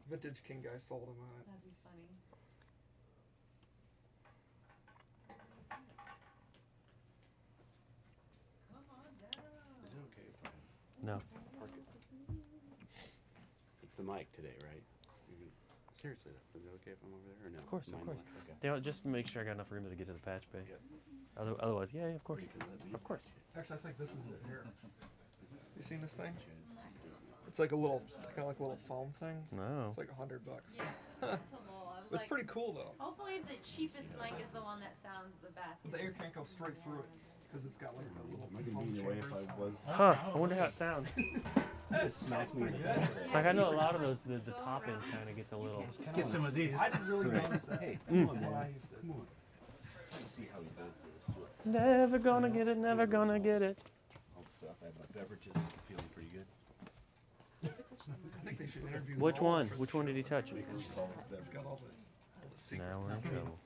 Vintage King guy sold him on it. That'd be funny. Is it okay if I No. park it? It's the mic today, right? Seriously, is it okay if I'm over there or no? Of course, of Mine course. mic, okay. They don't, just make sure I got enough room to get to the patch bay. Yep. Otherwise, yeah, of course. Of course. Actually, I think this is it here. You seen this thing? It's like a little, kind of like a little foam thing. No. It's like $100. Yeah. To Lowell. I was It's like, pretty cool though. hopefully the cheapest mic is the one that sounds the best. But the air can't go straight through it because it's got like a little Am I gonna foam be in your way if chamber. I was? Huh. I wonder how it sounds. It smacks me in the head. Like, I know a lot of those, the top end kind of gets a little. Get some of these. I didn't really notice that. Hey, When come on, I man. used to. Come on. Let's see how he does this with Never gonna get it, never gonna get it. all the stuff. I have my beverages. Feeling pretty good. I think they should interview Which Lowell one? for Which one did he touch? He's got all the secrets. Now we're in trouble.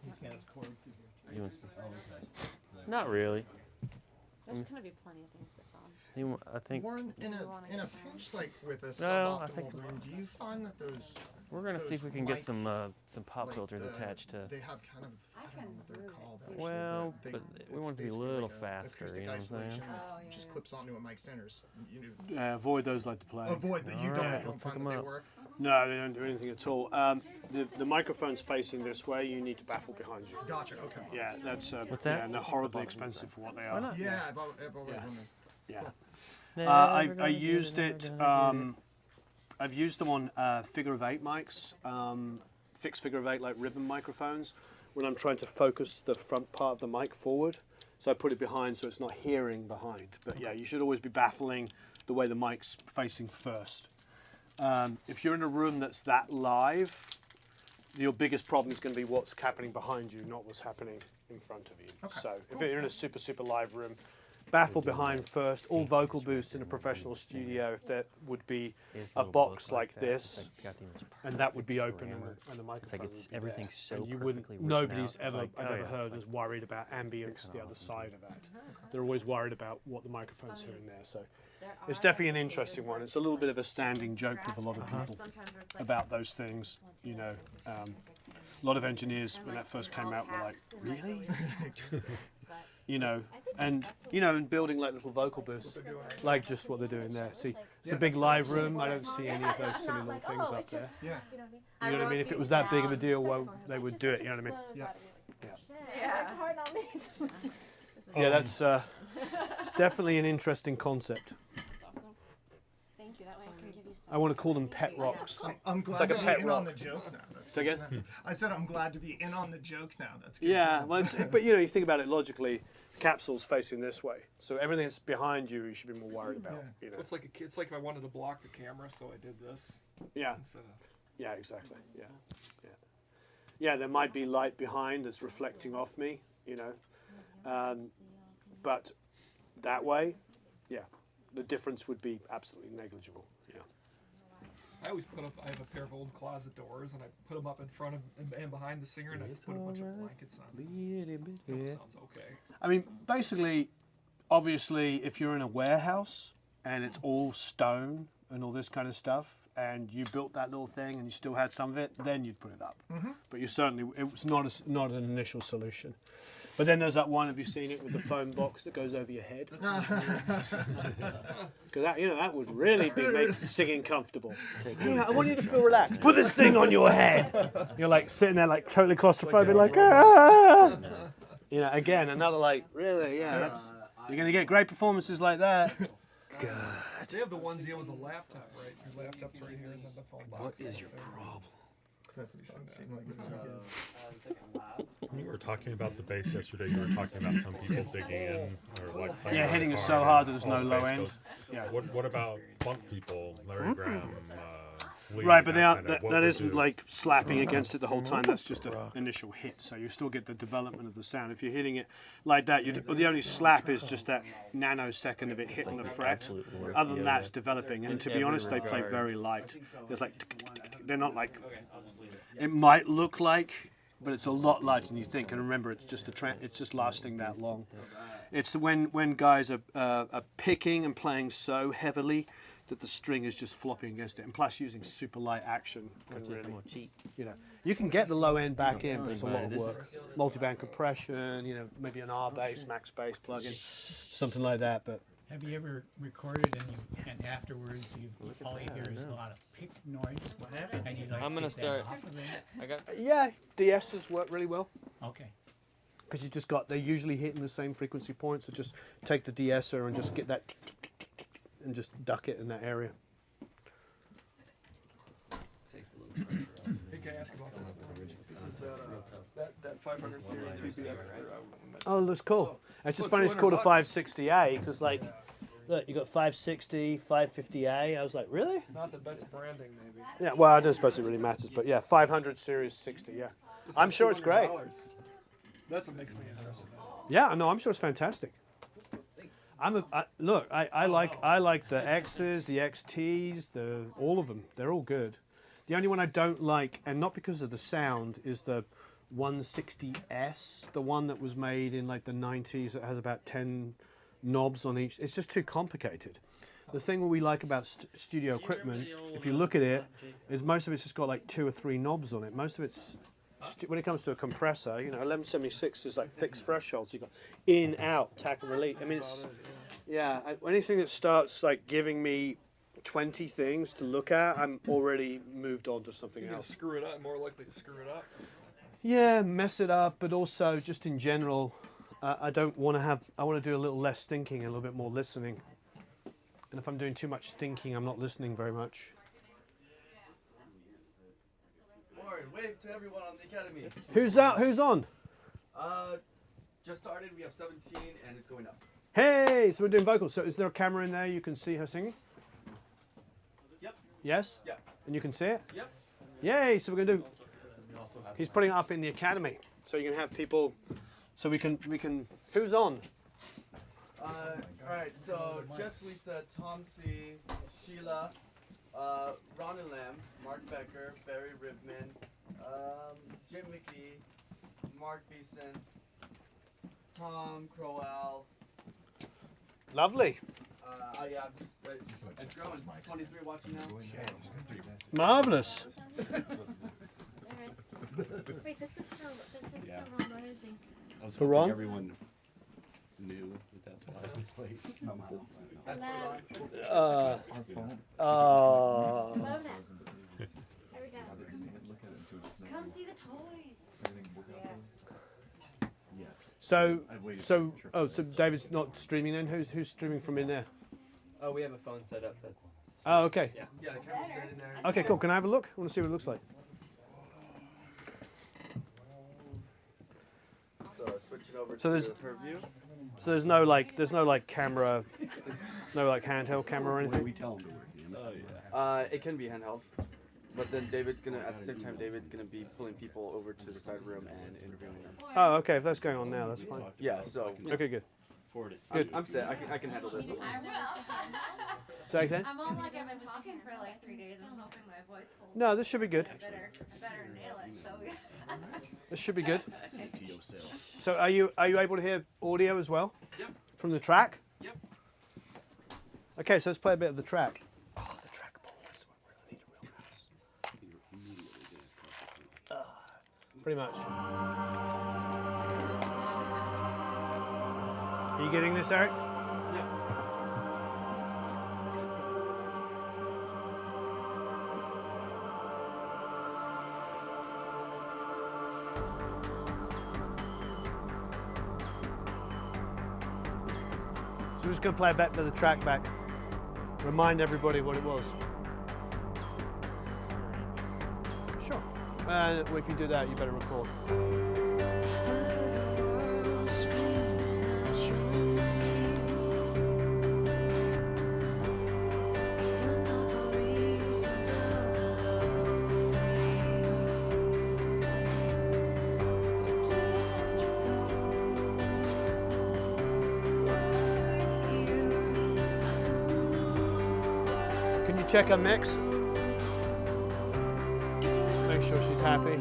You want some? Not really. There's gonna be plenty of things to film. I think Warren, in You a wanna in a get there? pinch like with a No, I suboptimal think- room, do you find that those we're gonna see if we can get some pop like filters the- attached to. they have kind of I I don't can know what they're move it, called too. actually. Well, they- but we it's want it to be a basically little like faster, acoustic you know what I'm isolation saying? that's Oh, yeah, just yeah. clips onto a mic stand or you Avoid those like the plague. avoid that. You All don't, right, you we'll don't pick find 'em that they up. work. No, they don't do anything at all. The microphone's facing this way. You need to baffle behind you. Gotcha. Okay. Yeah, that's What's that? Yeah, and they're horribly expensive for what they Why are. not? Yeah, I've always Yeah. wondered. Yeah. Never I gonna get used never it. gonna get it. I've used them on figure of 8 mics, fixed figure of 8 like ribbon microphones, when I'm trying to focus the front part of the mic forward. So I put it behind so it's not hearing behind. But yeah, you should always be baffling the way the mic's facing first. If you're in a room that's that live, your biggest problem is going to be what's happening behind you, not what's happening in front of you. Okay. So if you're in a super, super live room, baffle behind first. All vocal booths in a professional studio, if there would be It's a little box book like that. this, It's like got the most and that would be perfect open, and grammar. the microphone it's would be everything's there. so And you wouldn't. perfectly written Nobody's out. ever Like, I've oh, ever yeah, heard like, is worried about ambience kinda the other awesome. side of that. They're always worried about what the microphone's hearing there. So There it's are definitely an videos interesting where one. It's a little bit of a standing scratch joke with a lot of and people sometimes where it's like about those things. You know, a lot of engineers when that first came out were like, really? You know, and you know, and building like little vocal booths, like just what they're doing there. See, it's a big live room. I don't see any of those silly little things up there. Yeah. You know what I mean? If it was that big of a deal, well, they would do it. You know what I mean? Yeah. Yeah. Hard on me. Yeah, that's it's definitely an interesting concept. Thank you. That way I can give you stuff. I want to call them pet rocks. I'm glad like a to pet be in rock. on the joke now. That's Say good. again? I said I'm glad to be in on the joke now. That's good. Yeah, to know. well, but you know, you think about it logically. The capsule's facing this way, so everything that's behind you, you should be more worried about. You know? It's like it's like if I wanted to block the camera, so I did this Yeah, instead of. yeah, exactly. Yeah, yeah, yeah. There might be light behind that's reflecting off me. You know, but that way, yeah, the difference would be absolutely negligible. Yeah. I always put up. I have a pair of old closet doors, and I put them up in front of and behind the singer, and I just put a bunch of blankets on. It sounds okay. I mean, basically, obviously, if you're in a warehouse and it's all stone and all this kind of stuff, and you built that little thing and you still had some of it, then you'd put it up. But you certainly, it was not an initial solution. But then there's that one, have you seen it, with the foam box that goes over your head? Because that, you know, that would really make singing comfortable. Yeah, I want you to feel relaxed. Put this thing on your head. You're like sitting there like totally claustrophobic, like, ah. You know, again, another like, really, yeah, that's, you're going to get great performances like that. God. They have the ones with the laptop, right? Your laptop's right here, and then the phone box. What is your problem? That does not seem like it was good. When you were talking about the bass yesterday, you were talking about some people digging in or like playing Yeah, really hitting it so hard that there's no all the low bass end. goes. Yeah. What about funk people, Larry Graham, Lee, Right, but kind of, what that would isn't you- like slapping against it the whole time. That's just an initial hit. So you still get the development of the sound. If you're hitting it like that, well, the only slap is just that nanosecond of it hitting the fret. Other than that, it's developing. And to be honest, they play very light. There's like, they're not like, it might look like, but it's a lot lighter than you think. And remember, it's just it's just lasting that long. It's when guys are picking and playing so heavily that the string is just flopping against it, and plus using super light action can really, you know, you can get the low end back in, but it's a lot of work. Multi-band compression, you know, maybe an R bass, max bass plugin, something like that. But have you ever recorded and afterwards all you hear is a lot of pick noise? And you like I'm gonna start. off of it? I got. yeah, DSs work really well. Okay. Because you just got, they're usually hitting the same frequency point, so just take the de-esser and just get that and just duck it in that area. Takes a little pressure off. Hey, can I ask about this? This is that 500 series DBX. Oh, that's cool. It's just funny it's called a 560A, because like, look, you got 560, 550A. I was like, really? Not the best branding, maybe. Yeah, well, I don't suppose it really matters, but yeah, 500 series 60, yeah. I'm sure it's great. $200. That's what makes me interested. Yeah, no, I'm sure it's fantastic. Look, I like the X's, the XTs, all of them. They're all good. The only one I don't like, and not because of the sound, is the 160S, the one that was made in like the 90s that has about 10 knobs on each. It's just too complicated. The thing we like about studio equipment, if you look at it, is most of it's just got like 2 or 3 knobs on it. Most of it's, when it comes to a compressor, you know, 1176 is like fixed thresholds. You've got in, out, tack and release. I mean, it's, yeah, anything that starts like giving me 20 things to look at, I'm already moved on to something You're else. gonna screw it up, more likely to screw it up. Yeah, mess it up, but also just in general, I don't want to have, I want to do a little less thinking and a little bit more listening. And if I'm doing too much thinking, I'm not listening very much. Warren, wave to everyone on the academy. Who's out? Who's on? Just started. We have 17, and it's going up. Hey, so we're doing vocals. So is there a camera in there you can see her singing? Yep. Yes? Yep. And you can see it? Yep. Yay, so we're going to do, he's putting it up in the academy. So you can have people, so we can, who's on? Alright, so Jess Lisa, Tom C, Sheila, Ron and Lamb, Mark Becker, Barry Ribman, Jim McGee, Mark Beeson, Tom Crowell. Lovely. Yeah, it's growing. 23 watching now. Marvelous. Wait, this is for Ron Rising. I was For hoping Ron? everyone knew that's why I was late somehow. That's Hello. Love that. There we go. Come see the toys. So David's not streaming then? Who's streaming from in there? Oh, we have a phone set up. That's. Oh, okay. Yeah, the camera's standing there. Okay, cool. Can I have a look? I want to see what it looks like. So switch it over So to there's- her view. So there's no camera, no like handheld camera or anything? We tell them to work. It can be handheld, but then David's gonna, at the same time, David's gonna be pulling people over to the side room and interviewing them. Oh, okay. If that's going on now, that's fine. Yeah, so Okay, good. Forward it. Good. I'm set. I can handle this. I will. Say again? I'm all like I've been talking for like 3 days. I'm hoping my voice holds. No, this should be good. I better nail it. So. This should be good. So are you able to hear audio as well? Yep. From the track? Yep. Okay, so let's play a bit of the track. Oh, the track balls. We really need a real mouse. Pretty much. Are you getting this, Eric? Yeah. So we're just going to play a bit of the track back. Remind everybody what it was. Sure. Well, if you do that, you better record. Can you check her mix? Make sure she's happy.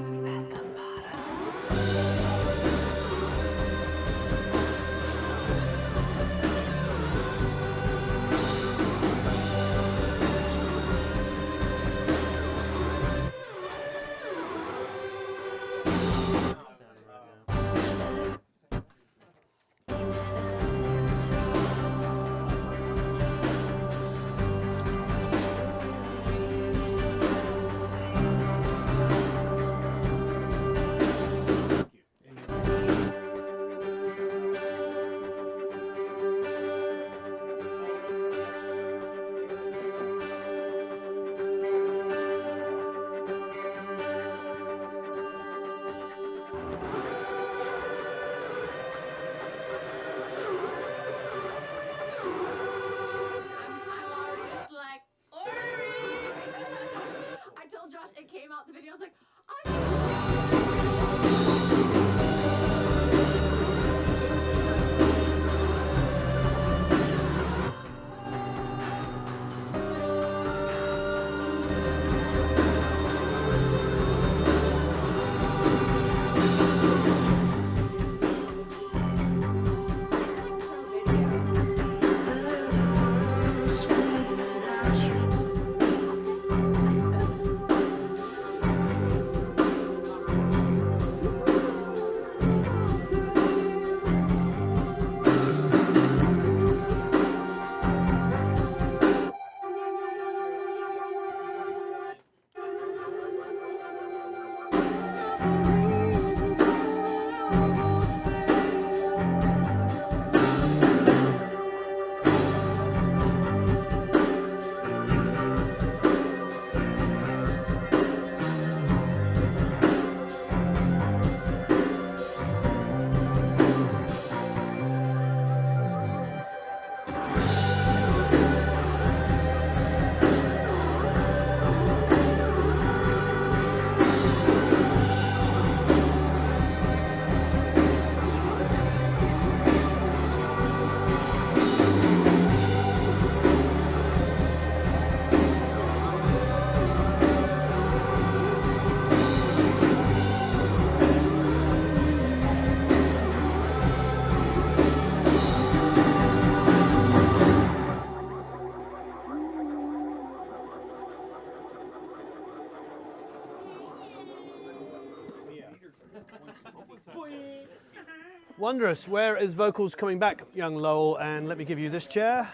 Wondrous. Where is vocals coming back, young Lowell? And let me give you this chair.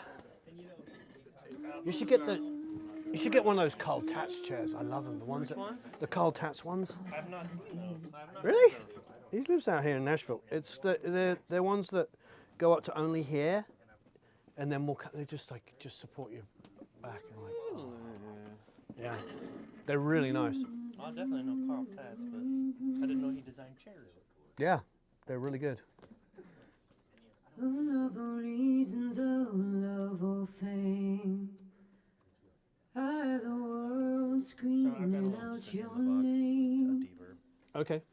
You should get one of those Carl Tatz chairs. I love them. The ones the Carl Tatz ones. I've not seen those. Really? He lives out here in Nashville. It's they're ones that go up to only here, and then they just support your back. And like, oh. Yeah, they're really nice. I definitely know Carl Tatz, but I didn't know he designed chairs. Yeah, they're really good. Love or reasons of love or fame. I have the world screaming out your name. Okay.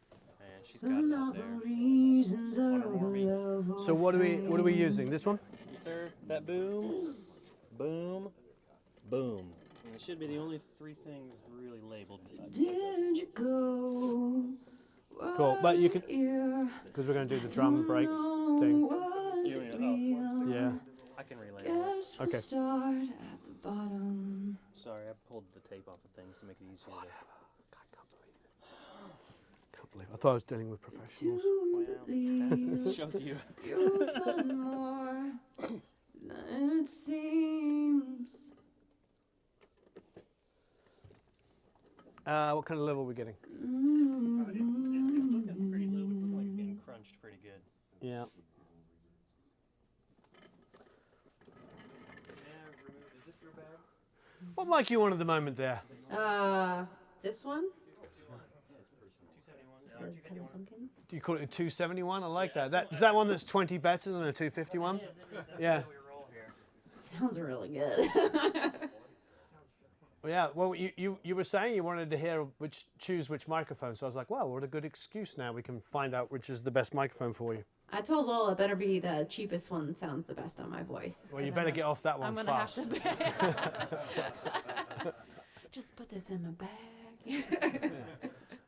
And she's got it out there. Reasons of love or So what are we using? This one? Yes, sir. That boom, boom, boom. And it should be the only three things really labeled besides this. Did you go? Cool, but you can, because we're going to do the drum break thing. Yeah. I can relay. Okay. Start at the bottom. Sorry, I pulled the tape off of things to make it easier. Whatever. I can't believe it. I thought I was dealing with professionals. Shows you. You'll find more than it seems. What kind of level are we getting? It's looking pretty low. It's looking like it's getting crunched pretty good. Yeah. Is this your bag? What mic you on at the moment there? This one? 271. Says Telefunken. Do you call it a 271? I like that. Is that one that's 20 better than a 251? Yeah. Sounds really good. Well, yeah. Well, you were saying you wanted to hear choose which microphone, so I was like, well, what a good excuse now. We can find out which is the best microphone for you. I told Lola it better be the cheapest one that sounds the best on my voice. Well, you better get off that one I'm gonna fast. have to just put this in my bag.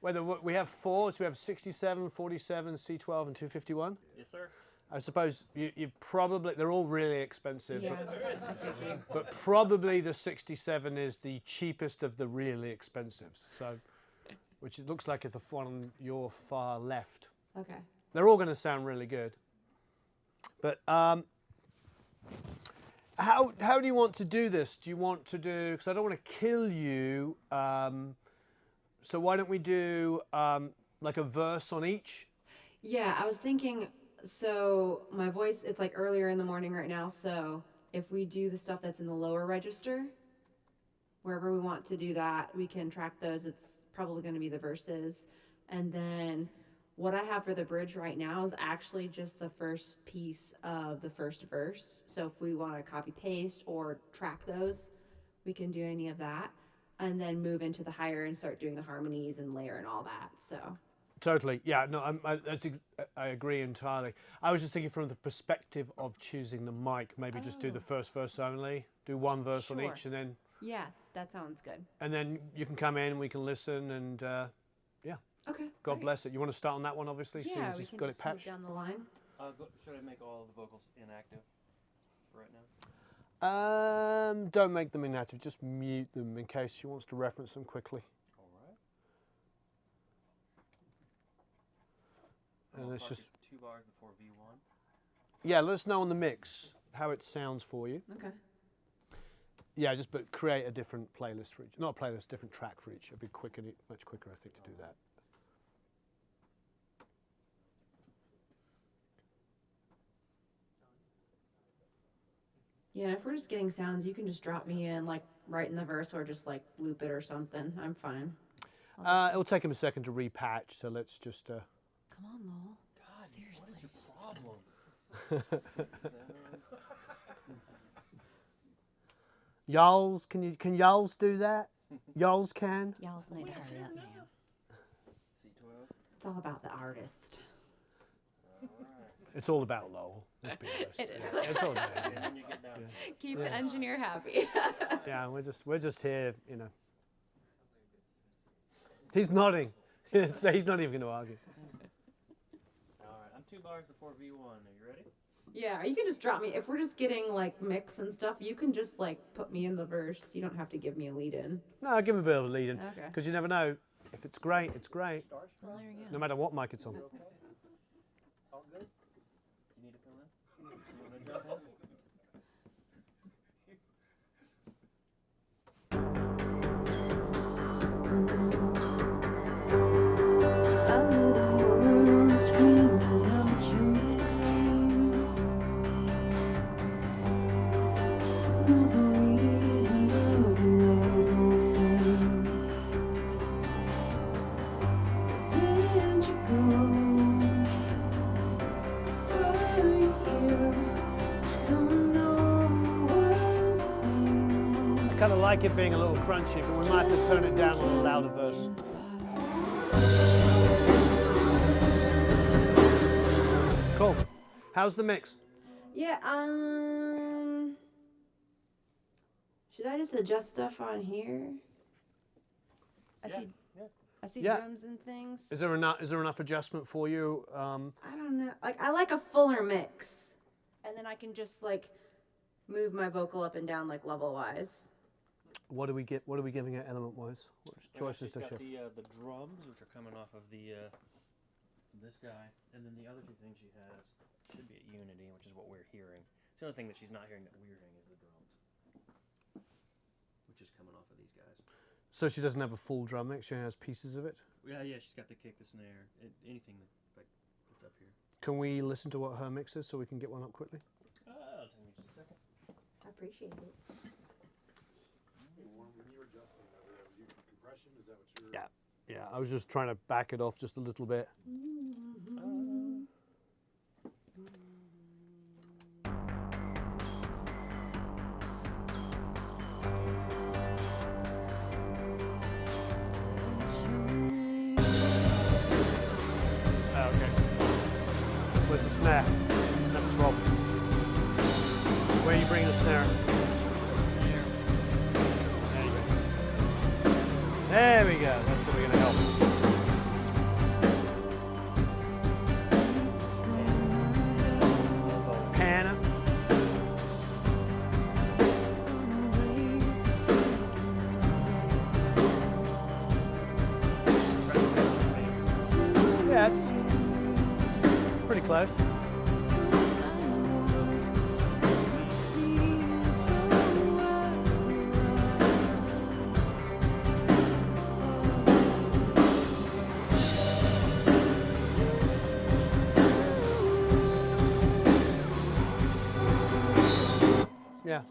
Whether we have four, so we have 67, 47, C12, and 251. Yes, sir. I suppose you probably, they're all really expensive, Yeah. but probably the 67 is the cheapest of the really expensives. So, which it looks like it's the one on your far left. Okay. They're all going to sound really good. But how do you want to do this? Do you want to do, because I don't want to kill you, so why don't we do like a verse on each? Yeah, I was thinking, so my voice, it's like earlier in the morning right now, so if we do the stuff that's in the lower register, wherever we want to do that, we can track those. It's probably going to be the verses. And then what I have for the bridge right now is actually just the first piece of the first verse. So if we want to copy paste or track those, we can do any of that. And then move into the higher and start doing the harmonies and layer and all that. So Totally, yeah. No, I agree entirely. I was just thinking from the perspective of choosing the mic. Maybe just do the first verse only. Do one verse on each, and then yeah, that sounds good. And then you can come in and we can listen, and yeah. Okay. God bless it. You want to start on that one, obviously. Yeah, soon as we you've can got just it move patched. down the line. Should I make all the vocals inactive for right now? Don't make them inactive. Just mute them in case she wants to reference them quickly. All right. And it's just 2 bars before V1. Yeah, let us know on the mix how it sounds for you. Okay. Yeah, but create a different playlist for each. Not a playlist, different track for each. It'd be quicker, much quicker, I think, to do that. Yeah, if we're just getting sounds, you can just drop me in, like, right in the verse or just, like, loop it or something. I'm fine. It'll take him a second to repatch, so let's just... Come on, Lowell. God, seriously. What is your problem? Y'alls, can y'alls do that? Y'alls can? Y'all need to hurry up, man. C12. It's all about the artist. It's all about Lowell. Let's be honest. It is. Yeah, it's all about him. And then you get down. Keep the engineer happy. Yeah, we're just here, you know. He's nodding. So he's not even going to argue. All right, I'm 2 bars before V1. Are you ready? Yeah, you can just drop me. If we're just getting, like, mix and stuff, you can just, like, put me in the verse. You don't have to give me a lead in. No, I'll give him a bit of a lead in. Okay. Because you never know. If it's great, it's great. Well, there you go. No matter what mic it's on. All good? I kind of like it being a little crunchy, but we might have to turn it down on a louder verse. Cool. How's the mix? Yeah, should I just adjust stuff on here? I see Yeah. drums and things. Is there enough adjustment for you? I don't know. Like, I like a fuller mix. And then I can just, like, move my vocal up and down, like, level-wise. What are we giving it element-wise? What choices does she have? The drums, which are coming off of this guy, and then the other two things she has should be at unity, which is what we're hearing. It's the only thing that she's not hearing that we're hearing is the drums, which is coming off of these guys. So she doesn't have a full drum mix. She has pieces of it. Yeah, she's got the kick, the snare, anything that's up here. Can we listen to what her mix is so we can get one up quickly? I'll take me just a second. I appreciate it. Yeah. I was just trying to back it off just a little bit. Okay. Where's the snare? That's the problem. Where are you bringing the snare? There we go. That's probably going to help. Hannah. Yeah, it's pretty close. Yeah.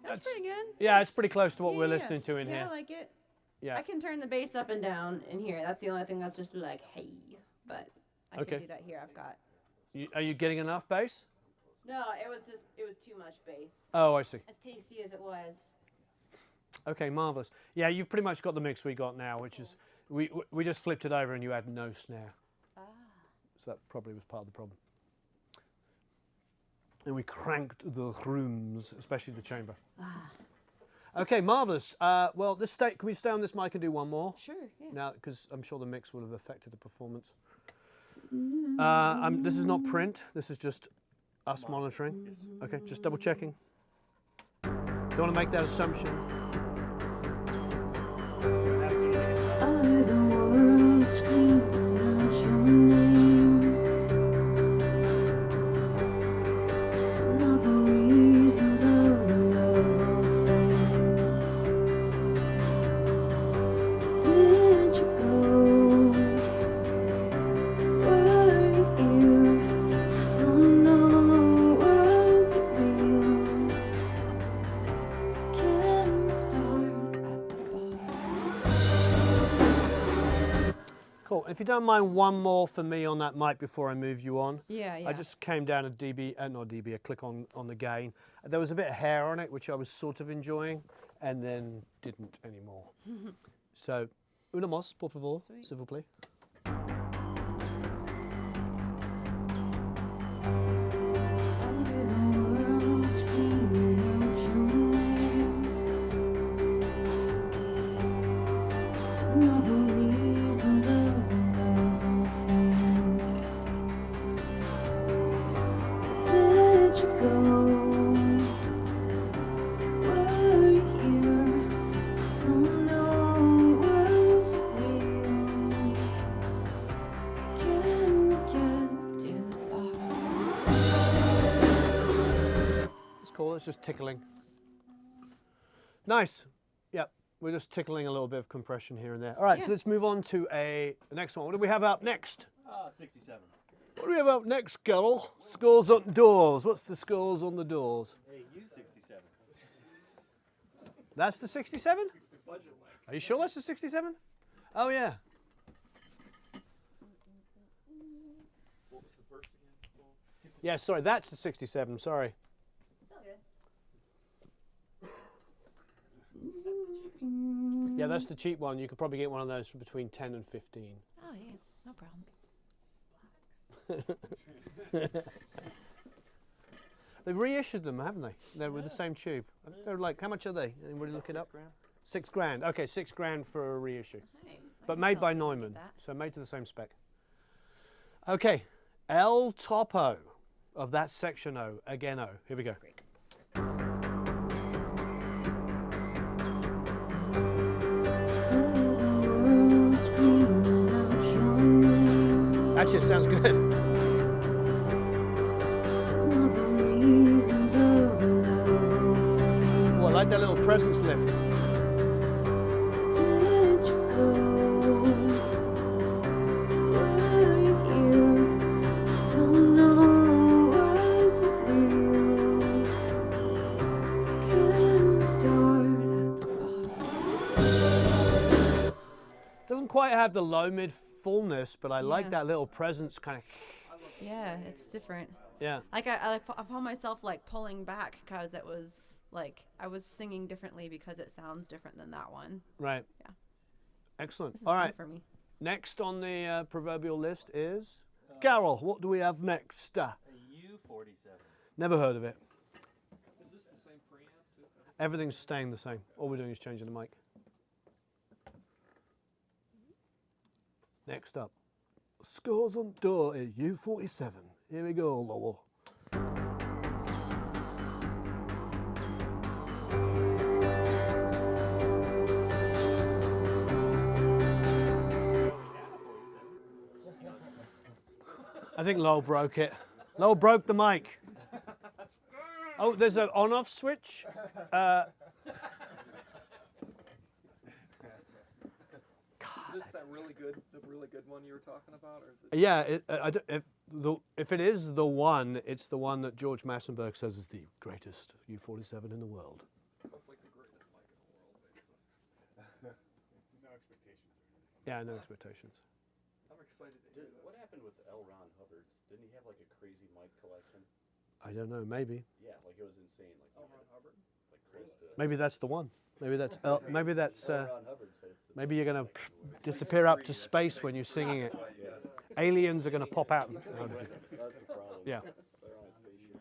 That's pretty good. Yeah, it's pretty close to what we're Yeah. listening to in Yeah, here. I like it. Yeah. I can turn the bass up and down in here. That's the only thing that's just like, hey. But I Okay. can do that here. I've got. Are you getting enough bass? No, it was too much bass. Oh, I see. As tasty as it was. Okay, marvelous. Yeah, you've pretty much got the mix we got now, which is we just flipped it over and you had no snare. So that probably was part of the problem. And we cranked the rooms, especially the chamber. Okay, marvelous. Well, can we stay on this mic and do one more? Sure. Yeah. Now, because I'm sure the mix will have affected the performance. This is not print. This is just us monitoring. Yes. Okay, just double checking. Don't want to make that assumption. The world screaming out your name. Not the reasons of love or fame. Did you go? Were you here? I don't know. Was it real? Can we start at the bottom? Cool. If you don't mind one more for me on that mic before I move you on. Yeah. I just came down a dB, not dB, a click on the gain. There was a bit of hair on it, which I was sort of enjoying, and then didn't anymore. So, una más, por favor, s'il vous plaît. tickling. Nice. Yep. We're just tickling a little bit of compression here and there. All right, so let's move on to the next one. What do we have up next? 67. What do we have up next, Carol? Scores on doors. What's the scores on the doors? Hey, you 67. That's the 67? Are you sure that's the 67? Oh, yeah. What was the first again? Yeah, sorry, that's the 67. Sorry. It's all good. Yeah, that's the cheap one. You could probably get one of those for between 10 and 15. Oh yeah, no problem. They've reissued them, haven't they? They're with the same tube. They're like, how much are they? Anybody look it up? $6 grand. Okay, $6 grand for a reissue. Hey, But made by Neumann, so made to the same spec. Okay, El Topo of that section O, again O. Here we go. Actually, it sounds good. Oh, I like that little presence lift. Doesn't quite have the low mid fullness, but I like that little presence kind of. Yeah, it's different. Yeah. Like I found myself like pulling back because it was like I was singing differently because it sounds different than that one. Right. Yeah. Excellent. This is All fun right. for me. Next on the proverbial list is Carol. What do we have next? U47. Never heard of it. Is this the same preamp too? Everything's staying the same. All we're doing is changing the mic. Next up, scores on door is U47. Here we go, Lowell. I think Lowell broke it. Lowell broke the mic. Oh, there's an on-off switch. Is this that really good, the really good one you were talking about, or is it? Yeah, if it is the one, it's the one that George Massenburg says is the greatest U47 in the world. That's like the greatest mic in the world, basically. No expectations. Yeah, no expectations. I'm excited to hear this. What happened with L. Ron Hubbard's? Didn't he have like a crazy mic collection? I don't know. Maybe. Yeah, like it was insane. Like L. Ron Hubbard? Like close to. Maybe that's the one. Maybe that's. Maybe that's. L. Ron Hubbard said it's the Maybe you're gonna disappear up to space when you're singing it. Aliens are gonna pop out. That's the problem. Yeah. They're on a spaceship.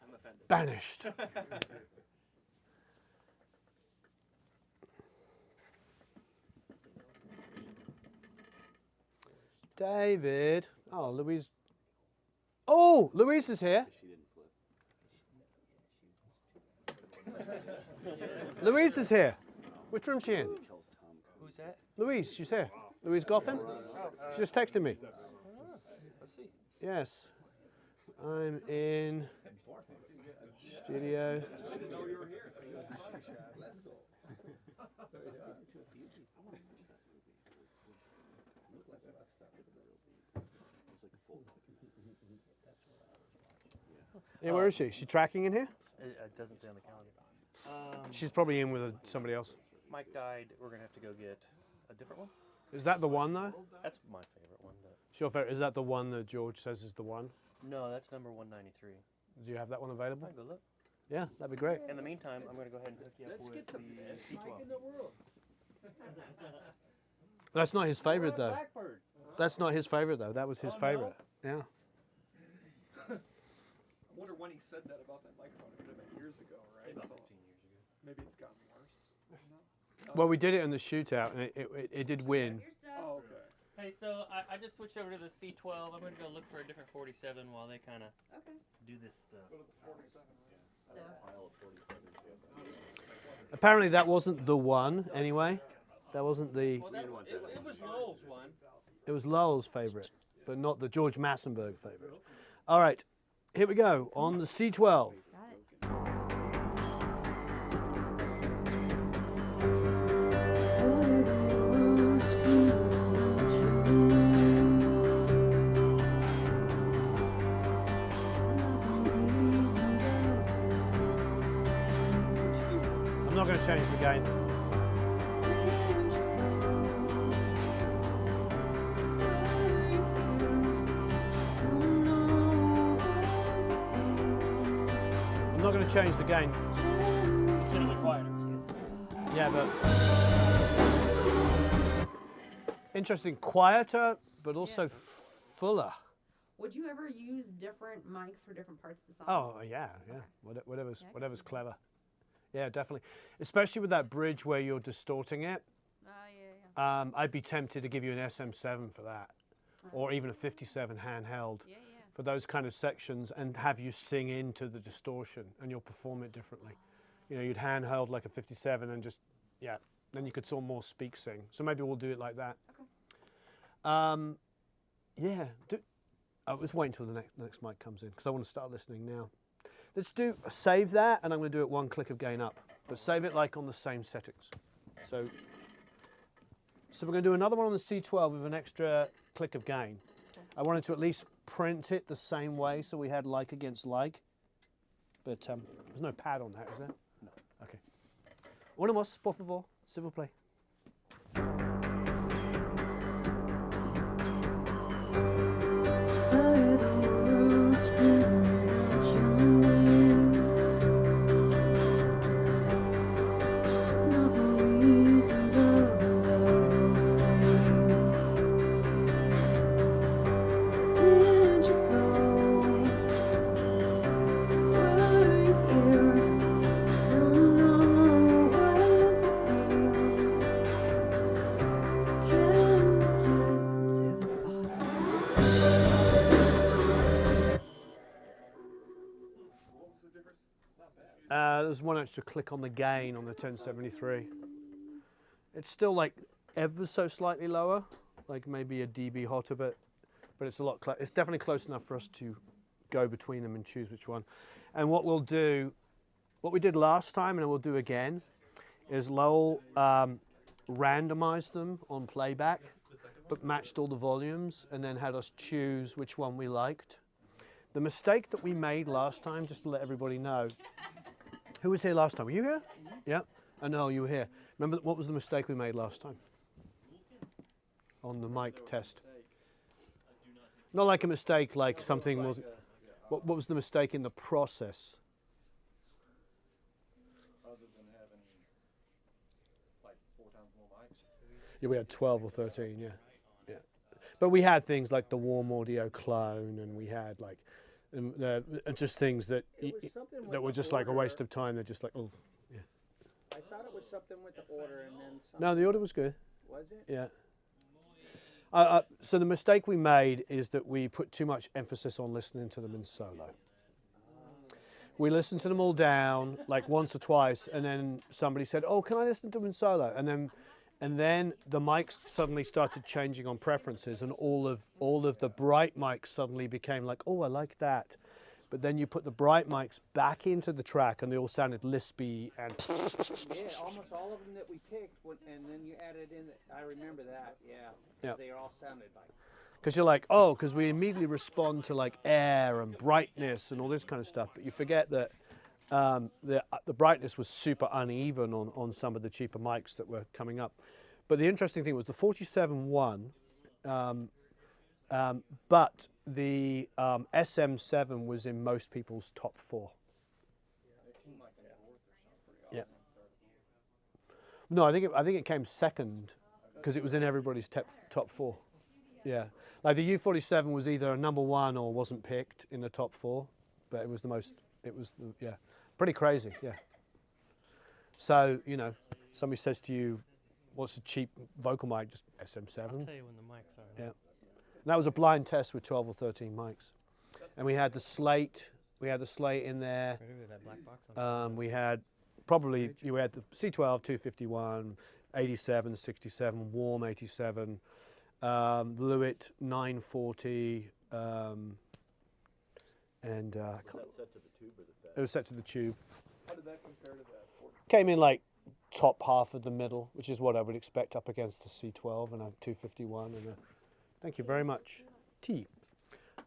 I'm offended. Banished. David. Oh, Louise. Oh, Louise is here. She didn't flip. Louise is here. Which room's she in? Who's that? Louise, she's here. Louise Goffin? She just texted me. Let's see. Yes. I'm in studio. I didn't know you were here. Yeah, where is she? Is she tracking in here? It doesn't say on the calendar. She's probably in with somebody else. Mike died. We're gonna have to go get a different one. Is that the one though? That's my favorite one. But Sure, fair. Is that the one that George says is the one? no, that's number 193. Do you have that one available? I'll go look. Yeah, that'd be great. In the meantime, I'm gonna go ahead and hook you up with the C12. That's not his favorite though. That's not his favorite though. That was his favorite. Yeah. I wonder when he said that about that microphone. It could have been years ago, right? About So 15 years ago. maybe it's gotten worse. No? Well, we did it in the shootout, and it did win. Oh, okay. Hey, so I just switched over to the C12. I'm gonna go look for a different 47 while they kind of do this stuff. Go to the 47. So Apparently that wasn't the one anyway. That wasn't the. Well, it was Lowell's one. It was Lowell's favorite, but not the George Massenburg favorite. All right, here we go on the C12. got it. I'm not going to change the gain. I'm not going to change the gain. Considerably quieter. Yeah, but interesting, quieter, but also fuller. Would you ever use different mics for different parts of the song? Oh yeah. Whatever's clever. Yeah, definitely. Especially with that bridge where you're distorting it. Yeah. I'd be tempted to give you an SM7 for that, or even a 57 handheld Yeah. for those kind of sections, and have you sing into the distortion, and you'll perform it differently. You know, you'd handheld like a 57 and just, yeah, then you could sort of more speak sing. So maybe we'll do it like that. Okay. Yeah. Let's wait until the next mic comes in because I want to start listening now. Let's save that, and I'm going to do it one click of gain up, but save it like on the same settings. So we're going to do another one on the C12 with an extra click of gain. I wanted to at least print it the same way, so we had like against like, but there's no pad on that, is there? No. Okay. Una más, por favor, s'il vous plaît. There's one extra click on the gain on the 1073. It's still like ever so slightly lower, like maybe a dB hotter, but it's a lot. It's definitely close enough for us to go between them and choose which one. And what we'll do, what we did last time, and we'll do again, is Lowell randomized them on playback, but matched all the volumes, and then had us choose which one we liked. The mistake that we made last time, just to let everybody know. Who was here last time? Were you here? Yeah. I know you were here. Remember what was the mistake we made last time? On the mic test. Not like a mistake, like something wasn't. What was the mistake in the process? Other than having like 4 times more mics. Yeah, we had 12 or 13. Yeah. Yeah. But we had things like the warm audio clone, and we had like. Just things that were just like a waste of time. They're just like, oh, yeah. I thought it was something with the order, and then something. No, the order was good. Was it? Yeah. So the mistake we made is that we put too much emphasis on listening to them in solo. We listened to them all down like once or twice, and then somebody said, "Oh, can I listen to them in solo?" And then the mics suddenly started changing on preferences, and all of the bright mics suddenly became like, oh, I like that. But then you put the bright mics back into the track, and they all sounded lispy and. Yeah, almost all of them that we picked, and then you added in. I remember that. Yeah. Yeah. They all sounded like. Because you're like, oh, because we immediately respond to like air and brightness and all this kind of stuff, but you forget that. The brightness was super uneven on some of the cheaper mics that were coming up. But the interesting thing was the 47 won, but the SM7 was in most people's top 4. Yeah. No, I think it came second because it was in everybody's top 4. Yeah. Like the U47 was either a number 1 or wasn't picked in the top 4, but it was the most. Yeah. Pretty crazy, yeah. So, you know, somebody says to you, what's a cheap vocal mic? Just SM7. I'll tell you when the mics are. Yeah. And that was a blind test with 12 or 13 mics. And we had the Slate We had the Slate in there. Right over that black box on We had probably you had the C12, 251, 87, 67, Warm 87, Lewitt 940, and Was that set to the tube or the fed? it was set to the tube. How did that compare to that? Came in like top half of the middle, which is what I would expect up against a C12 and a 251 and a. Thank you very much. T.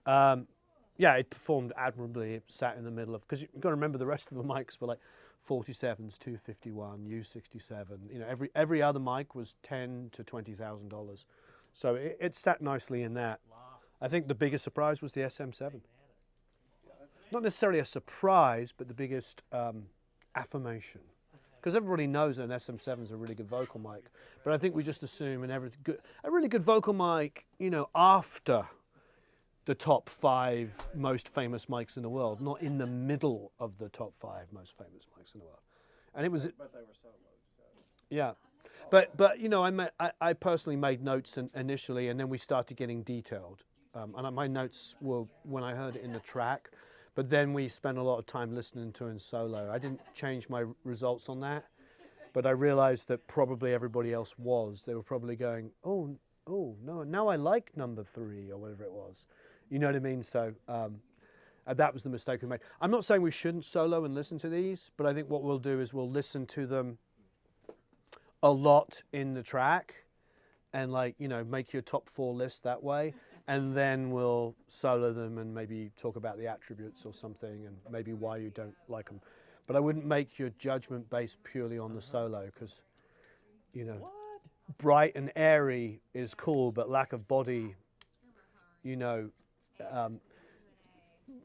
Yeah, it performed admirably. It sat in the middle of, because you've got to remember the rest of the mics were like 47s, 251, U67. You know, every other mic was $10,000 to $20,000. So it sat nicely in that. I think the biggest surprise was the SM7. Not necessarily a surprise, but the biggest affirmation. Because everybody knows that an SM7 is a really good vocal mic. But I think we just assume a really good vocal mic, you know, after the top 5 most famous mics in the world, not in the middle of the top 5 most famous mics in the world. And it was. But they were so low. So. Yeah, but you know, I personally made notes initially, and then we started getting detailed. And my notes were when I heard it in the track, but then we spent a lot of time listening to it in solo. I didn't change my results on that, but I realized that probably everybody else was. They were probably going, oh no, now I like number 3 or whatever it was. You know what I mean? So that was the mistake we made. I'm not saying we shouldn't solo and listen to these, but I think what we'll do is we'll listen to them a lot in the track and, like, you know, make your top 4 list that way. And then we'll solo them and maybe talk about the attributes or something and maybe why you don't like them. But I wouldn't make your judgment based purely on the solo because, you know, bright and airy is cool, but lack of body, you know,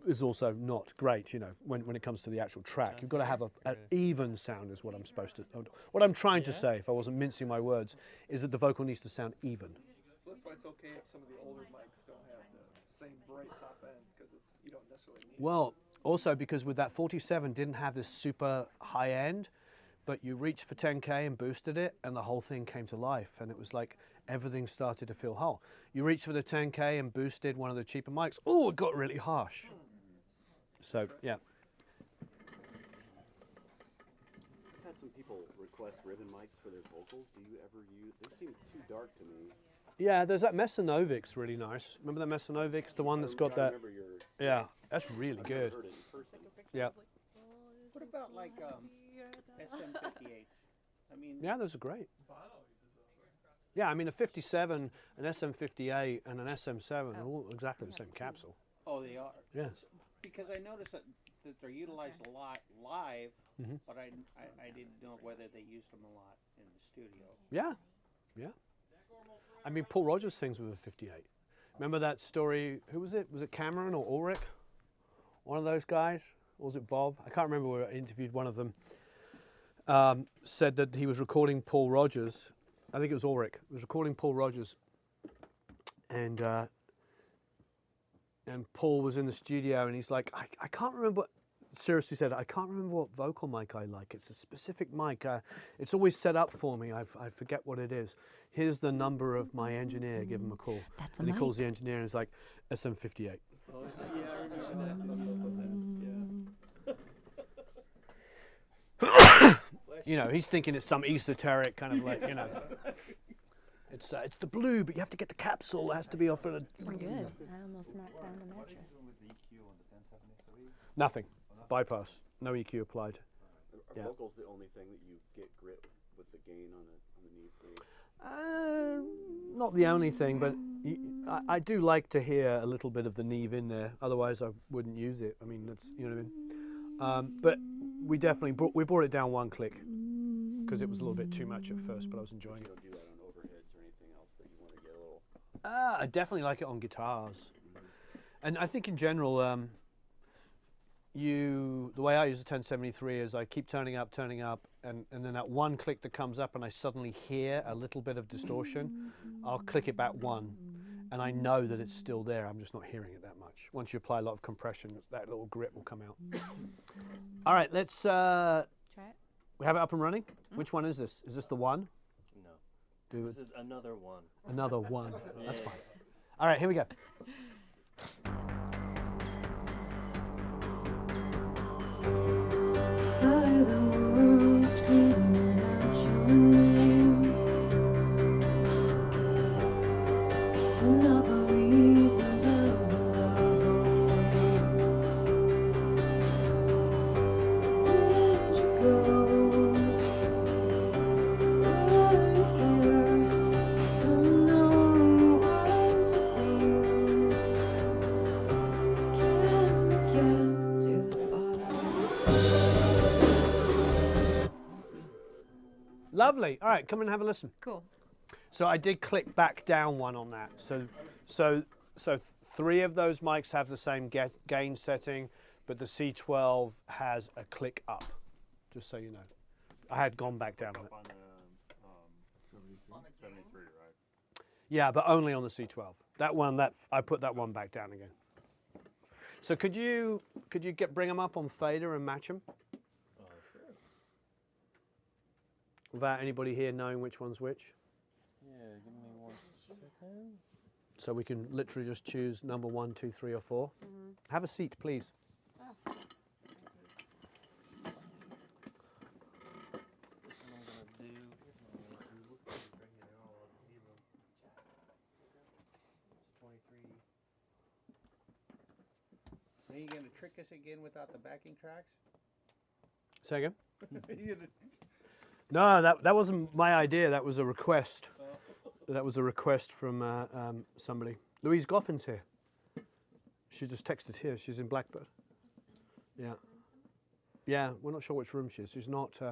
is also not great, you know, when it comes to the actual track. You've got to have an even sound is what I'm supposed to, what I'm trying to say, if I wasn't mincing my words, is that the vocal needs to sound even. So that's why it's okay if some of the older mics don't have the same bright top end, because you don't necessarily need Well, also because with that 47 didn't have this super high end, but you reached for 10K and boosted it and the whole thing came to life and it was like everything started to feel whole. You reached for the 10K and boosted one of the cheaper mics. Oh, it got really harsh. So, yeah. I've had some people request ribbon mics for their vocals. Do you ever use, they seem too dark to me. Yeah, there's that Messanovic's really nice. Remember that Messanovic's, the one that's got that? Yeah, that's really good. Yeah. What about like SM58? I mean. Yeah, those are great. Yeah, I mean a 57, an SM58, and an SM7 are all exactly the same capsule. Oh, they are. Yeah. Because I noticed that they're utilized a lot live, but I didn't know whether they used them a lot in the studio. Yeah, yeah. I mean, Paul Rogers sings with a 58. Remember that story? Who was it? Was it Cameron or Ulrich? One of those guys? Or was it Bob? I can't remember where I interviewed one of them. Said that he was recording Paul Rogers. I think it was Ulrich. He was recording Paul Rogers. And Paul was in the studio and he's like, I can't remember what, seriously said, I can't remember what vocal mic I like. It's a specific mic. It's always set up for me. I forget what it is. Here's the number of my engineer. Give him a call. That's a and he mic. calls the engineer and he's like, SM58. Oh, yeah, I remember that. You know, he's thinking it's some esoteric kind of like, you know. It's the blue, but you have to get the capsule. It has to be off of We're good. I almost knocked down the mattress. Nothing. Bypass. No EQ applied. Are vocals the only thing that you get grit with the gain on the Neve 3? Not the only thing, but I do like to hear a little bit of the Neve in there. Otherwise, I wouldn't use it. I mean, that's, you know what I mean. But we definitely brought it down one click because it was a little bit too much at first, but I was enjoying it. You don't do that on overheads or anything else that you want to get a little. I definitely like it on guitars, and I think in general, the way I use a 1073 is I keep turning up, and then that one click that comes up and I suddenly hear a little bit of distortion, I'll click it back one, and I know that it's still there. I'm just not hearing it that much. Once you apply a lot of compression, that little grit will come out. All right, let's. Try it. We have it up and running. Which one is this? Is this the one? No. Do it. This is another one. Another one. That's Yes. fine. All right, here we go. not for reasons of love or fame. Did you go? Were you here? I don't know what's real. Can we get to the bottom? Lovely. All right, come and have a listen. Cool. So I did click back down one on that. So 3 of those mics have the same gain setting, but the C12 has a click up. Just so you know, I had gone back down on it. On the 73, right? Yeah, but only on the C12. That one, I put that one back down again. So could you bring them up on fader and match them? Sure. Without anybody here knowing which one's which? Yeah, give me 1 second. So we can literally just choose number 1, 2, 3, or 4. Have a seat, please. And I'm gonna do. Here's my 23. Are you gonna trick us again without the backing tracks? Say again? You gonna- No, that wasn't my idea. That was a request. That was a request from somebody. Louise Goffin's here. She just texted here. She's in Blackbird. Yeah. Yeah, we're not sure which room she is. She's not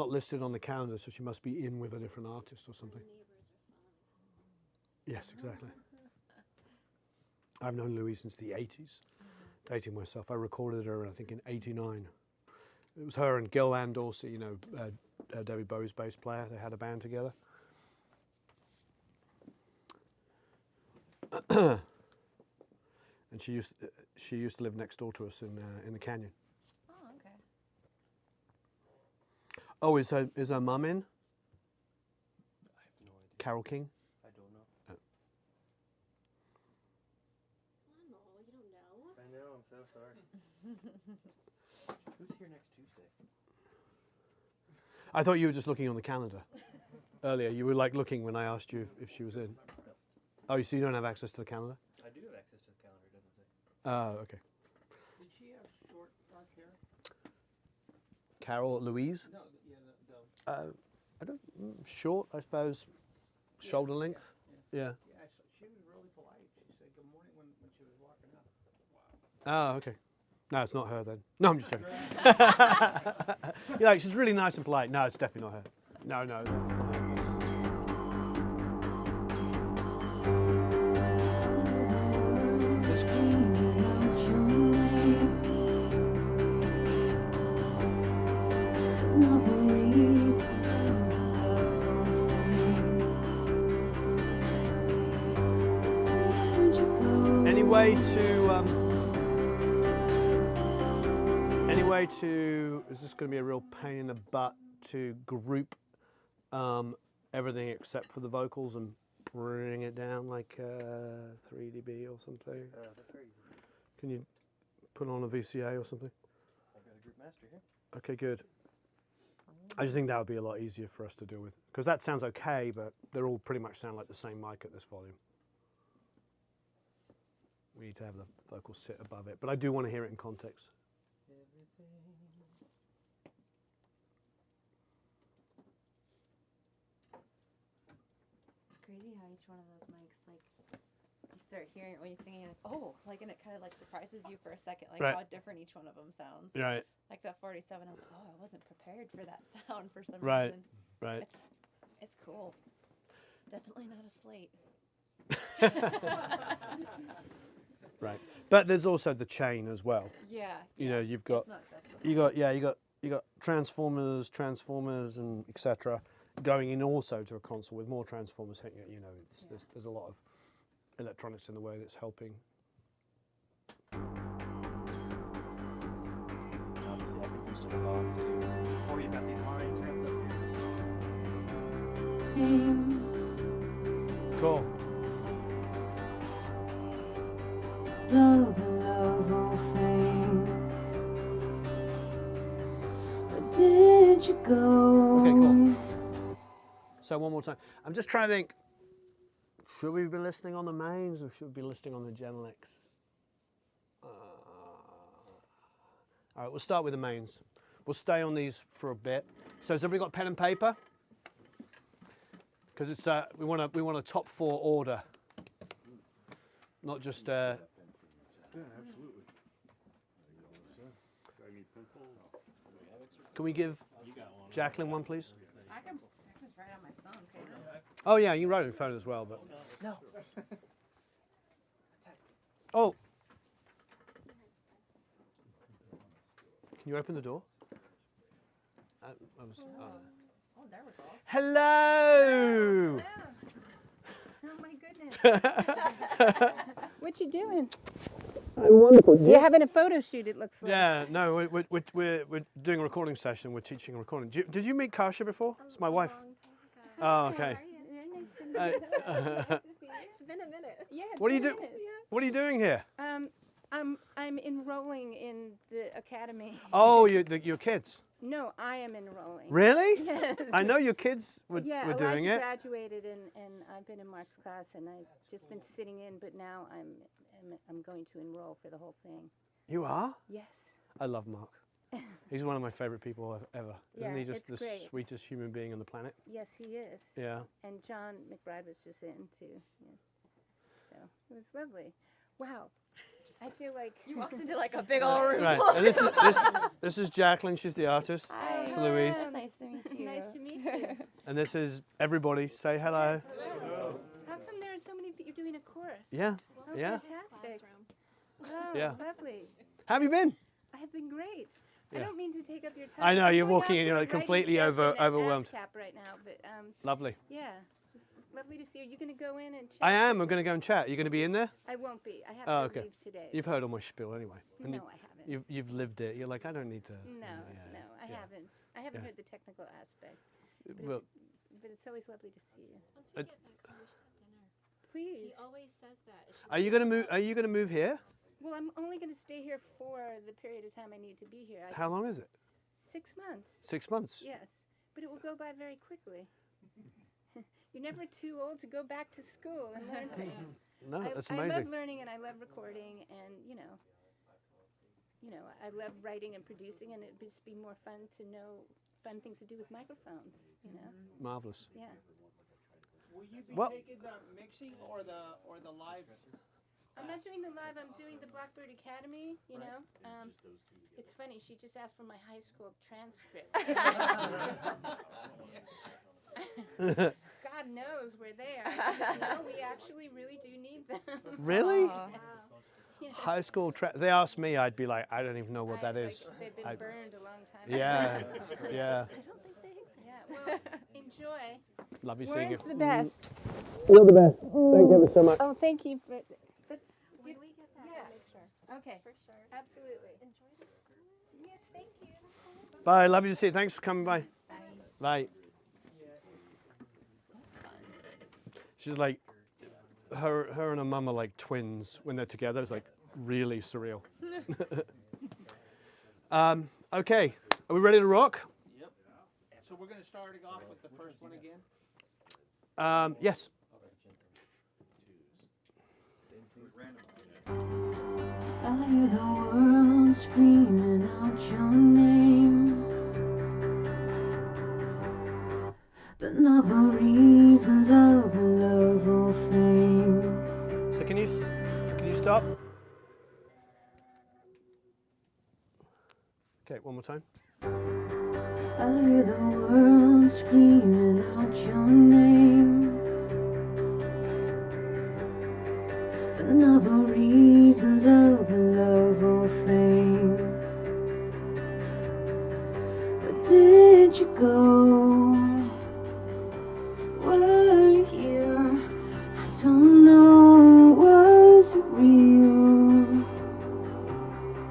listed on the calendar, so she must be in with a different artist or something. Yes, exactly. I've known Louise since the 80s. Dating myself. I recorded her, I think, in '89. It was her and Gil Ann Dorsey, you know, David Bowie's bass player. They had a band together. And she used to live next door to us in the canyon. Oh, okay. Oh, is her mum in? I have no idea. Carole King? I don't know. Oh. No, you don't know. I know, I'm so sorry. Who's here next Tuesday? I thought you were just looking on the calendar earlier. You were like looking when I asked you if she was in. Oh, so you don't have access to the calendar? I do have access to the calendar, it doesn't say. Oh, okay. Did she have short dark hair? Carol, Louise? No, yeah, I don't. Short, I suppose. Shoulder length. Yeah. Yeah, she was really polite. She said good morning when she was walking up. Wow. Oh, okay. No, it's not her then. No, I'm just joking. Yeah, she's really nice and polite. No, it's definitely not her. No, no. It's not her. Screaming out your name. Not for reasons of love or fame. Where'd you go? Any way to, is this going to be a real pain in the butt to group everything except for the vocals and bring it down like 3 dB or something? That's very easy. Can you put on a VCA or something? I've got a group master here. Okay, good. I just think that would be a lot easier for us to deal with. Because that sounds okay, but they all pretty much sound like the same mic at this volume. We need to have the vocals sit above it. But I do want to hear it in context. It's crazy how each one of those mics, like, you start hearing it when you're singing, like, oh, like, and it kind of like surprises you for a second, like Right. how different each one of them sounds. Right, Like that 47, I was like, oh, I wasn't prepared for that sound for some right, reason. right. It's cool. Definitely not a slate. Right. But there's also the chain as well. Yeah. You know, you've got It's not just the you got transformers and etc. going in also to a console with more transformers. You know, there's a lot of electronics in the way that's helping. Obviously, I can boost in the box too. Or you've got these line trims up here. Cool. Love and love or fame. Where did you go? Okay, cool. So one more time. I'm just trying to think. Should we be listening on the mains or should we be listening on the Genelecs? All right, we'll start with the mains. We'll stay on these for a bit. So has everybody got pen and paper? Because it's we want a top 4 order, not just. Yeah, absolutely. Do I need pencils? Can we give Jacqueline one, please? I can just write on my phone, okay? Oh yeah, you can write it on your phone as well, but. No. Oh. Can you open the door? Oh, there we go. Hello. Oh my goodness. What you doing? I'm wonderful. You're having a photo shoot, it looks like. Yeah, no, we're doing a recording session. We're teaching a recording. Did you meet Kasia before? It's my wife. Oh, okay. Nice to see you. It's been a minute. Yeah. What are you doing? What are you doing here? I'm enrolling in the academy. Oh, your kids. No, I am enrolling. Really? Yes. I know your kids were doing it. Graduated and I've been in Mark's class and I've just been sitting in, but now I'm going to enroll for the whole thing. You are? Yes. I love Mark. He's one of my favorite people ever. Isn't he just the sweetest human being on the planet? Yes, he is. Yeah. And John McBride was just in too. Yeah. So it was lovely. Wow. I feel like you walked into like a big old room. Right, and this is Jacqueline. She's the artist. Hi. It's Louise. Nice to meet you. Nice to meet you. And this is everybody. Say hello. Hello. How come there are so many? You're doing a course. Yeah. Oh, Yeah. Fantastic. Oh, Yeah. lovely. How have you been? I have been great. Yeah. I don't mean to take up your time. I know, I'm you're going walking out and to you're a like writing completely session at overwhelmed. ASCAP right now, but Lovely. yeah, it's lovely to see you. Are you going to go in and chat? I am. I'm going to go and chat. You're going to be in there? I won't be. I have Oh, to okay. leave today. You've heard all my spiel anyway. And No, I haven't. You've lived it. You're like, I don't need to. No, no, I haven't. I haven't heard the technical aspect. Well, But it's always lovely to see you. Once we get back home, we should have dinner. Please. He always says that. Are you going to move? Are you going to move here? Well, I'm only going to stay here for the period of time I need to be here. How long is it? 6 months. 6 months. Yes, but it will go by very quickly. You're never too old to go back to school and learn things. No, that's I amazing. love learning and I love recording and you know, I love writing and producing and it'd just be more fun to know fun things to do with microphones. You know. Marvelous. Yeah. Will you be Well- taking the mixing or the live? I'm not doing the live. I'm doing the Blackbird Academy. You know, it's funny. She just asked for my high school transcript. God knows where they are. She said, no, we actually really do need them. Really? Yes. High school. They asked me. I'd be like, I don't even know what that is. Like, they've been burned a long time. Yeah. Yeah. I don't think they exist. Yeah. Well, enjoy. Love you seeing you. Where's the best? You're the best. Thank you ever so much. Oh, thank you for. Let's When we get back, yeah. we'll make sure. Okay. For sure. Absolutely. Enjoy the school. Yes, thank you. Bye. Love you to see you. Thanks for coming by. Bye. Bye. She's like, her and her mum are like twins when they're together. It's like really surreal. Okay, are we ready to rock? Yep. So we're going to start it off with the first one again? Yes. I hear the world screaming out your name, but not for reasons of love or fame. So can you stop? Okay, one more time. I hear the world screaming out your name, but not for reasons of love or fame. Where did you go? Were you here? I don't know. Was it real?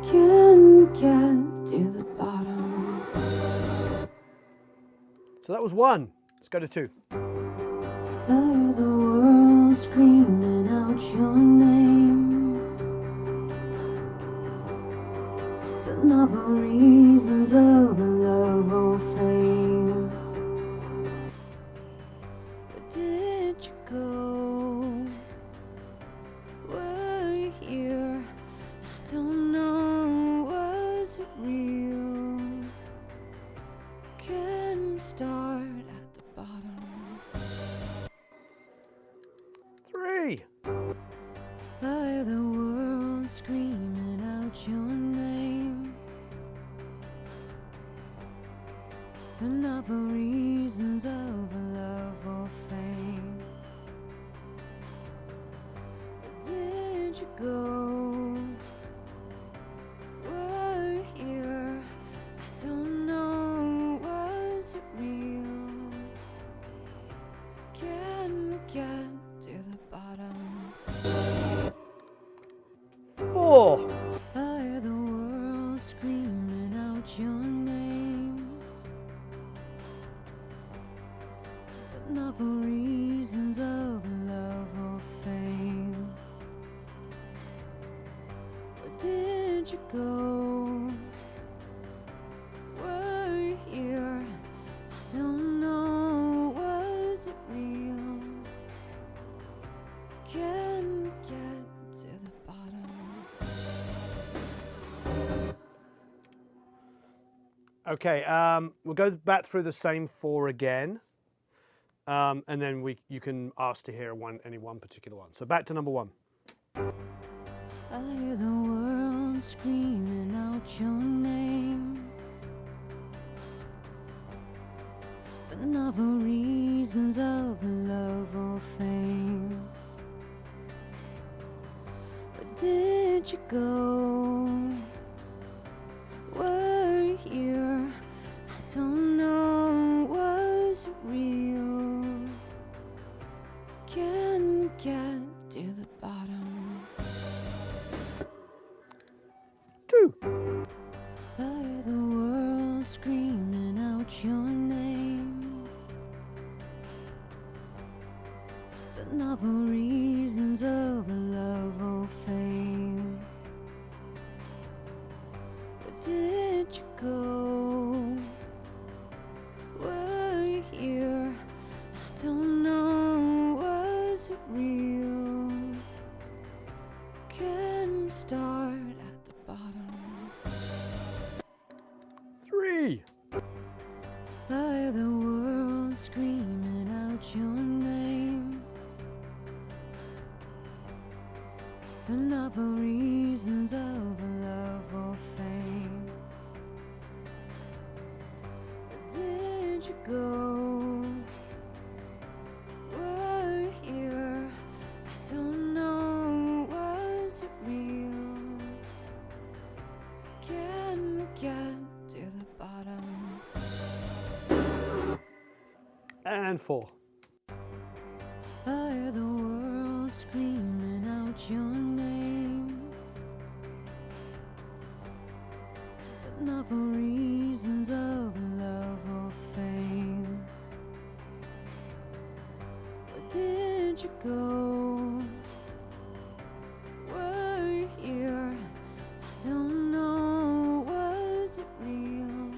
Can we get to the bottom? So that was one. Let's go to two. I hear the world screaming out your name, but not for reasons of love or fame. Where did you go? you go? Were you here? I don't know. Was it real? Can we get to the bottom? 4. I hear the world screaming out your name, but not for reasons of love or fame. Where did you go? Were you here? I don't know. Was it real? Can we get to the bottom? Okay, we'll go back through the same 4 again, and then you can ask to hear any one particular one. So back to number 1. I hear the world screaming out your name, but not for reasons of love or fame. Where did you go? Were you here? I don't know. Was it real? Can we get to the bottom? 2. I hear the world screaming out your name, but not for reasons of love or fame. Where did you go? Were you here? I don't know. Was it real? Can we start at the bottom? 3. I hear the world screaming out your name, but not for reasons of love or fame. Where did you go? Were you here? I don't know. Was it real? Can we get to the bottom? And 4. I hear the world screaming out your name, but not for reasons of love or fame. Where did you go? Were you here? I don't know. Was it real?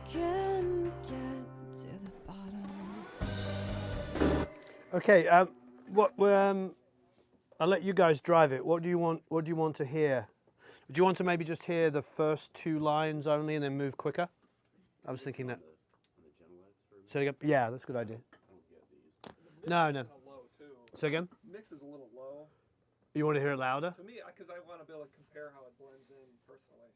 Can we get to the bottom? Okay, I'll let you guys drive it. What do you want to hear? Do you want to maybe just hear the first 2 lines only and then move quicker? I was thinking that. Say again? Yeah, that's a good idea. No. Kinda low too. Say again? Mix is a little low. You want to hear it louder? To me, because I want to be able to compare how it blends in personally.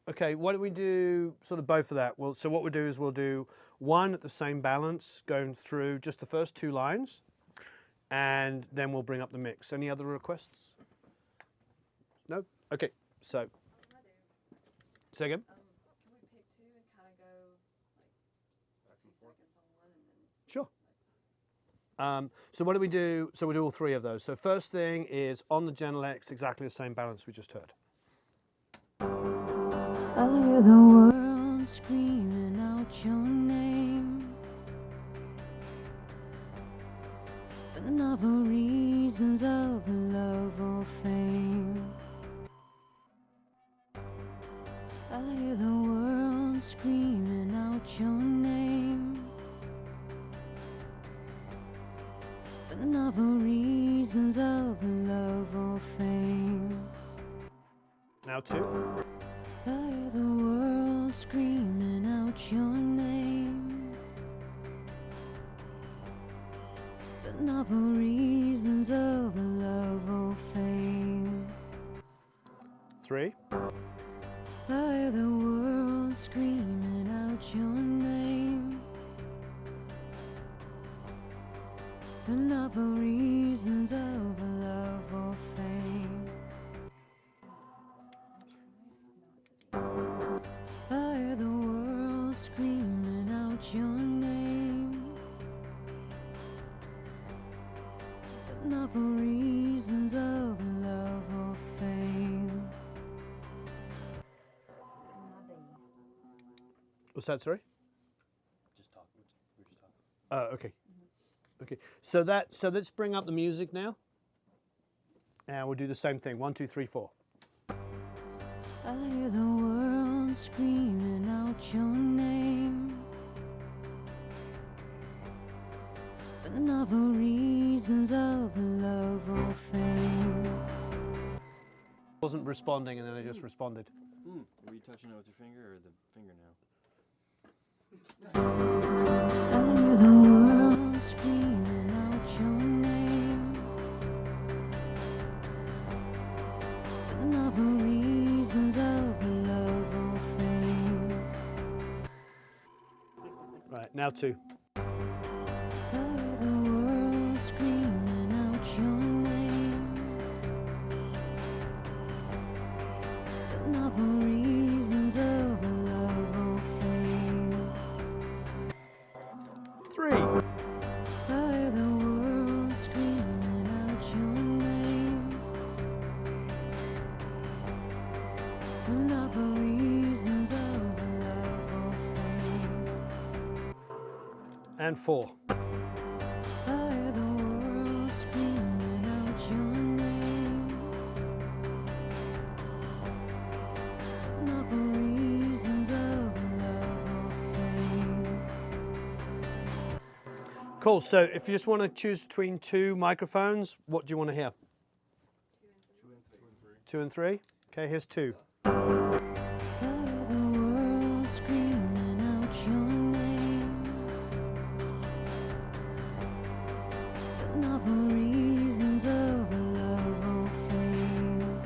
Okay, why don't we do sort of both of that? Well, so what we'll do is we'll do 1 at the same balance, going through just the first 2 lines, and then we'll bring up the mix. Any other requests? No? Okay, so. Say again? Can we pick 2 and kind of go like a few seconds on one and then? Sure. So what do we do? So we'll do all 3 of those. So first thing is on the Gen X, exactly the same balance we just heard. I hear the world screaming out your name, but not for reasons of love or fame. I hear the world screaming out your name, but not for reasons of love or fame. Now 2. I hear the world screaming out your name, but not for reasons of love or fame. 3. I hear the world screaming out your name, but not for reasons of love or not for reasons of love or fame. What's that, sorry? Just talk. We're just talking. Oh, okay. Okay. So let's bring up the music now. And we'll do the same thing. 1, 2, 3, 4. I hear the world screaming out your name, but not for reasons of love or fame. Wasn't responding, and then I just responded. Were you touching it with your finger or the fingernail? I hear the world screaming out your name, but not for reasons of love or fame. Right, now 2. I hear the world screaming out your name, but not for reasons of love or fame. 3. I hear the world screaming out your name, but not for reasons of love or fame. And 4. I hear the world screaming out your name, but not for reasons of love or fame. Cool. So if you just want to choose between 2 microphones, what do you want to hear? 2 and 3. Okay, here's 2. I hear the world screaming out your name, but not for reasons of love or fame.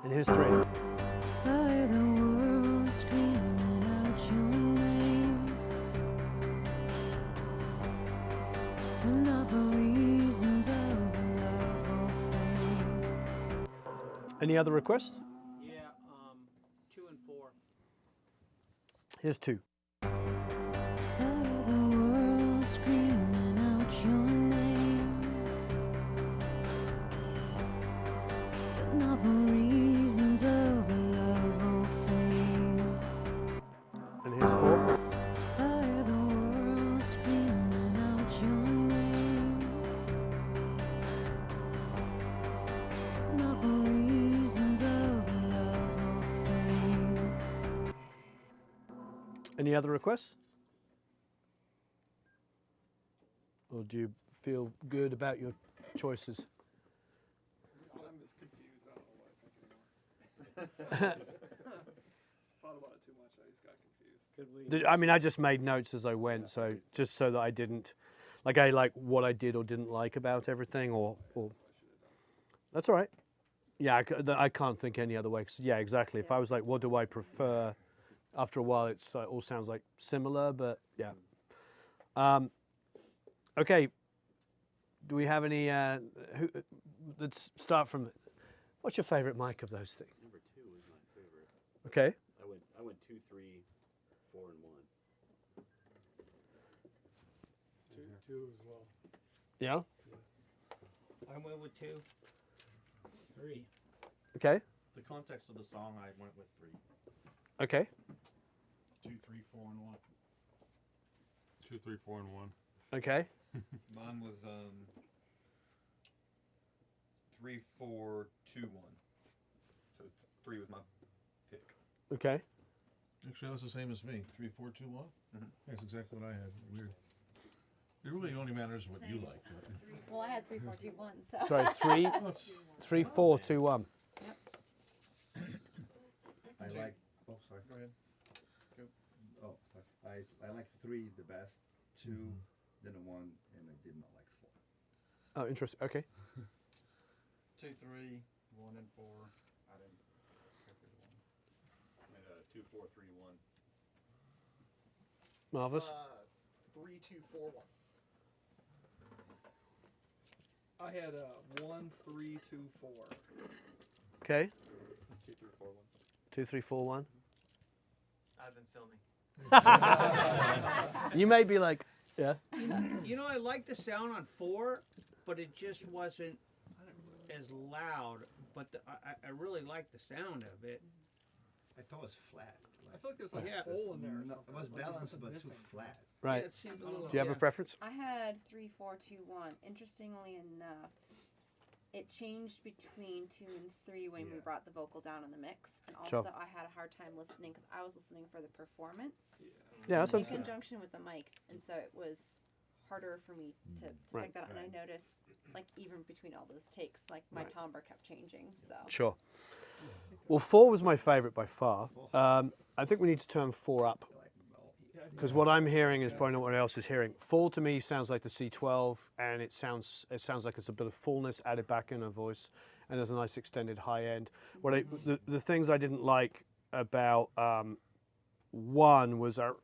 And here's 3. I hear the world screaming out your name, but not for reasons of love or fame. Any other requests? Yeah, 2 and 4. Here's 2. I hear the world screaming out your name, but not for reasons of love or fame. And here's 4. I hear the world screaming out your name, but not for reasons of love or fame. Any other requests? Or do you feel good about your choices? I'm just confused. I don't know what I think anymore. Thought about it too much. I just got confused. I mean, I just made notes as I went, so just so that I didn't, like, I like what I did or didn't like about everything, or that's all right. Yeah, I can't think any other way. 'Cause, yeah, exactly. If I was like, what do I prefer? After a while, it's all sounds like similar, but yeah. Okay. Do we have any? Let's start from. What's your favorite mic of those things? Number 2 is my favorite. Okay. I went 2, 3, 4, and 1. 2 as well. Yeah. I went with 2. 3. Okay. The context of the song, I went with 3. Okay. 2, 3, 4, and 1. 2, 3, 4, and 1. Okay. Mine was 3, 4, 2, 1. So 3 was my pick. Okay. Actually, that's the same as me. 3, 4, 2, 1. That's exactly what I had. Weird. It really only matters what you like. Well, I had 3, 4, 2, 1. So. Sorry, 3, 3, 4, 2, 1. Yep. I like. Oh, sorry. Go ahead. Go. Oh, sorry. I like 3 the best, 2, then a 1, and I did not like 4. Oh, interesting. Okay. 2, 3, 1, and 4. I didn't. And 2, 4, 3, 1. Marvelous. 3, 2, 4, 1. I had 1, 3, 2, 4. Okay. That's 2, 3, 4, 1. 2, 3, 4, 1. I've been filming. You may be like, yeah. You know, I like the sound on 4, but it just wasn't as loud. But I really liked the sound of it. I thought it was flat. I feel like there's like Yeah. a hole in there. Or No, something. it was Like there's balanced, something but too missing. flat. Right. Yeah, it seemed a little, Do you have a preference? I had 3, 4, 2, 1. Interestingly enough, it changed between 2 and 3 when we brought the vocal down in the mix, and also Sure. I had a hard time listening because I was listening for the performance Yeah, that's in okay. conjunction with the mics, and so it was harder for me to Right. pick that up. And I noticed, like, even between all those takes, like my timbre kept changing. So Sure. Well, 4 was my favorite by far. I think we need to turn 4 up because what I'm hearing is probably not what else is hearing. 4 to me sounds like the C12, and it sounds like it's a bit of fullness added back in a voice, and there's a nice extended high end. The things I didn't like about 1 was our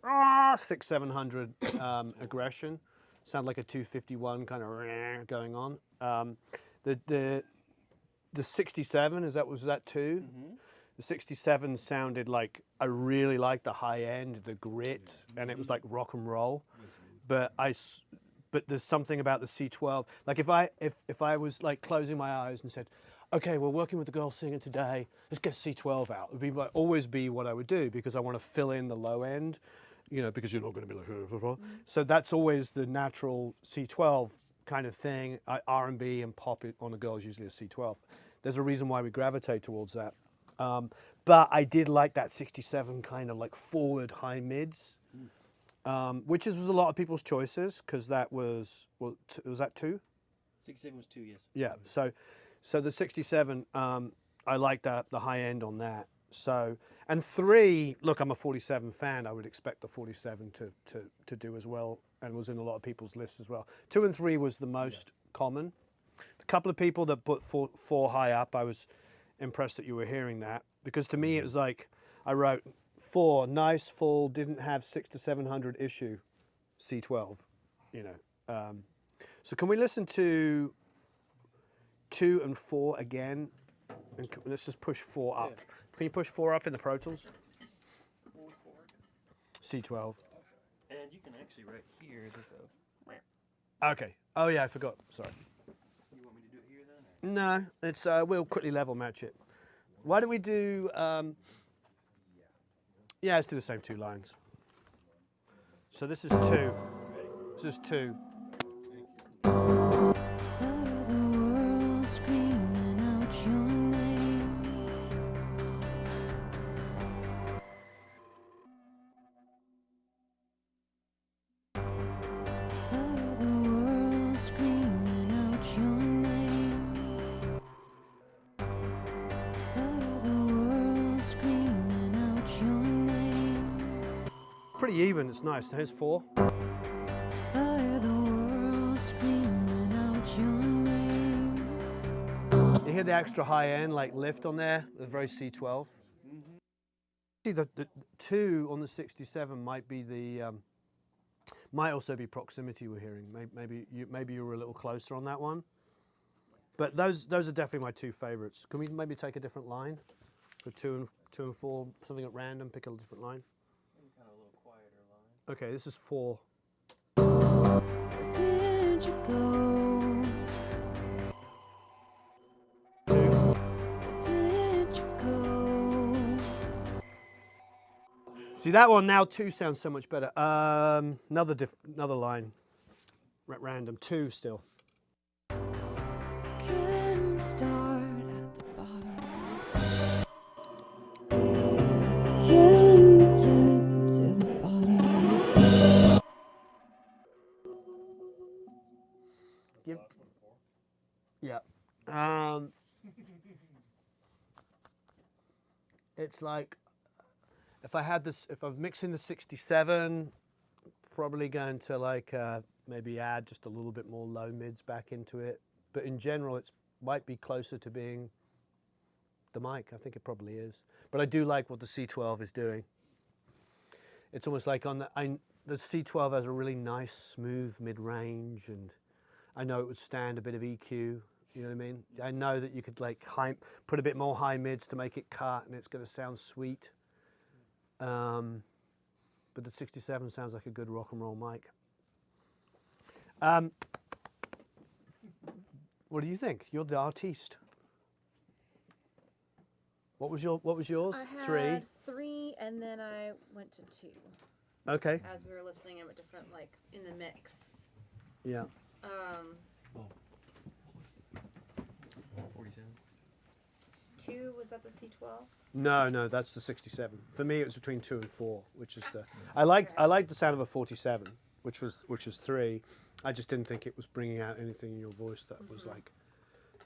600-700 aggression. Sound like a 251 kind of going on. The 67 was that 2? Mm-hmm. The 67 sounded like I really liked the high end, the grit, and it was like rock and roll. But there's something about the C12. Like if I was like closing my eyes and said, okay, we're working with the girl singer today, let's get C12 out. It would always be what I would do because I want to fill in the low end, because you're not going to be like, so that's always the natural C12 kind of thing. R&B and pop on a girl is usually a C12. There's a reason why we gravitate towards that. But I did like that 67 kind of like forward high mids, which was a lot of people's choices because that was that 2? 67 was 2, yes. Yeah. So the 67, I like the high end on that. So, and 3, look, I'm a 47 fan. I would expect the 47 to do as well, and was in a lot of people's lists as well. 2 and 3 was the most common. A couple of people that put 4 high up, I was impressed that you were hearing that, because to me it was like I wrote 4 nice full, didn't have 600 to 700 issue C12, So can we listen to 2 and 4 again? And let's just push 4 up. Can you push 4 up in the Pro Tools? C12. And you can actually right here, there's Okay. Oh yeah, I forgot. Sorry. You want me to do it here then? No, it's we'll quickly level match it. Why don't we do? Yeah, let's do the same 2 lines. So this is 2. This is 2. Pretty even, it's nice. Here's 4. You hear the extra high end, like lift on there, the very C12. See, the 2 on the 67 might be the, might also be proximity we're hearing. Maybe you were a little closer on that one. But those are definitely my 2 favorites. Can we maybe take a different line for 2 and 4, something at random, pick a different line? Kind of a little quieter line. Okay, this is 4. Did you go? Did you go? See that one now 2 sounds so much better. Another line, random 2 still. Can we start at the bottom? Can we get to the bottom? Yeah. It's like if I'm mixing the 67, probably going to like maybe add just a little bit more low mids back into it. But in general, it might be closer to being the mic. I think it probably is. But I do like what the C12 is doing. It's almost like the C12 has a really nice, smooth mid-range, and I know it would stand a bit of EQ. You know what I mean? I know that you could like put a bit more high mids to make it cut, and it's going to sound sweet. But the 67 sounds like a good rock and roll mic. What do you think? You're the artiste. What was yours? I had 3. 3, and then I went to 2. Okay. As we were listening at different, like, in the mix. Yeah. 47. 2, was that the C12? No, that's the 67. For me, it was between 2 and 4, which is the. I liked the sound of a 47, which was 3. I just didn't think it was bringing out anything in your voice that was like.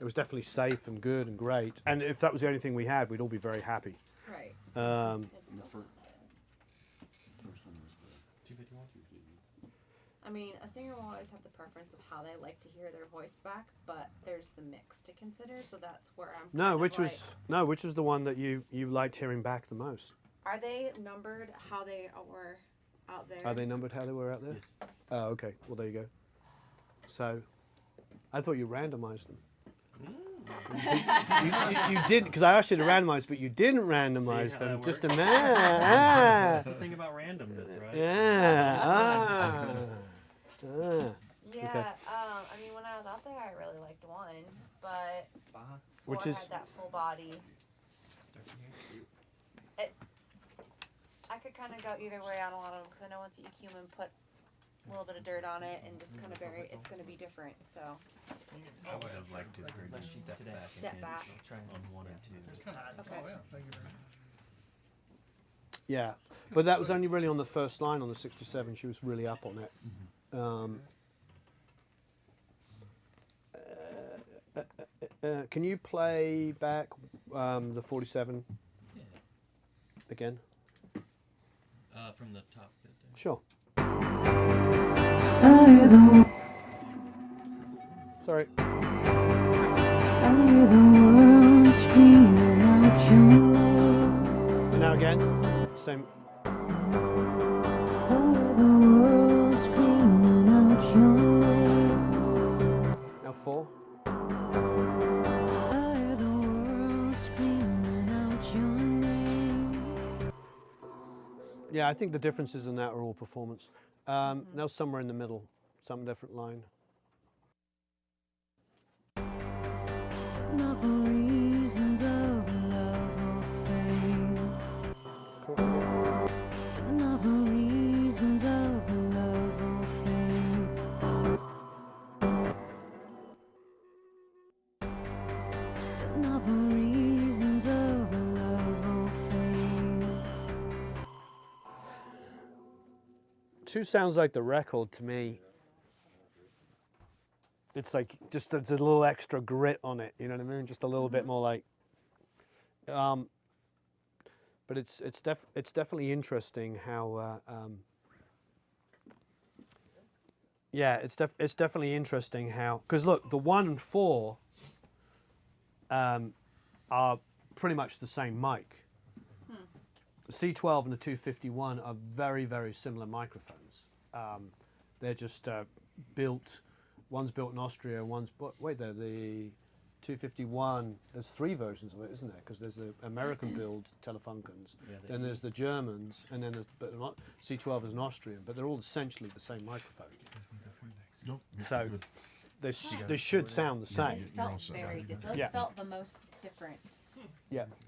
It was definitely safe and good and great. And if that was the only thing we had, we'd all be very happy. Right. I mean, a singer will always have the preference of how they like to hear their voice back, but there's the mix to consider, so that's where I'm. Which was the one that you liked hearing back the most? Are they numbered how they were out there? Are they numbered how they were out there? Yes. Oh, okay. Well, there you go. So, I thought you randomized them. You didn't, because I asked you to randomize, but you didn't randomize them. Just a minute. That's the thing about randomness, right? Yeah. Okay. I mean, when I was out there, I really liked 1, but 4 Which is had that full body. I could kind of go either way on a lot of them, because I know once you EQ them and put a little bit of dirt on it and just kind of bury it, it's going to be different. So I would have liked to have heard you step back on 1 and 2. Okay. Oh, yeah. Thank you very much. Yeah, but that was only really on the first line on the 67. She was really up on it. Can you play back the 47 again? From the top bit there. Sure. Sorry. And now again, same. Now 4. Yeah, I think the differences in that are all performance. Now somewhere in the middle, some different line. Not for reasons of love or fame. Not for reasons of love or fame. Not for reasons of love or fame. 2 sounds like the record to me. It's like just a little extra grit on it, you know what I mean? Just a little bit more like. But it's definitely interesting how. Yeah, it's definitely interesting how, because look, the 1 and 4 are pretty much the same mic. The C12 and the 251 are very, very similar microphones. They're just built. One's built in Austria, the 251, there's 3 versions of it, isn't there? Because there's the American build Telefunkens, then there's the Germans, and then there's C12 is an Austrian, but they're all essentially the same microphone. So they should sound the same. Those felt very different. Those felt the most different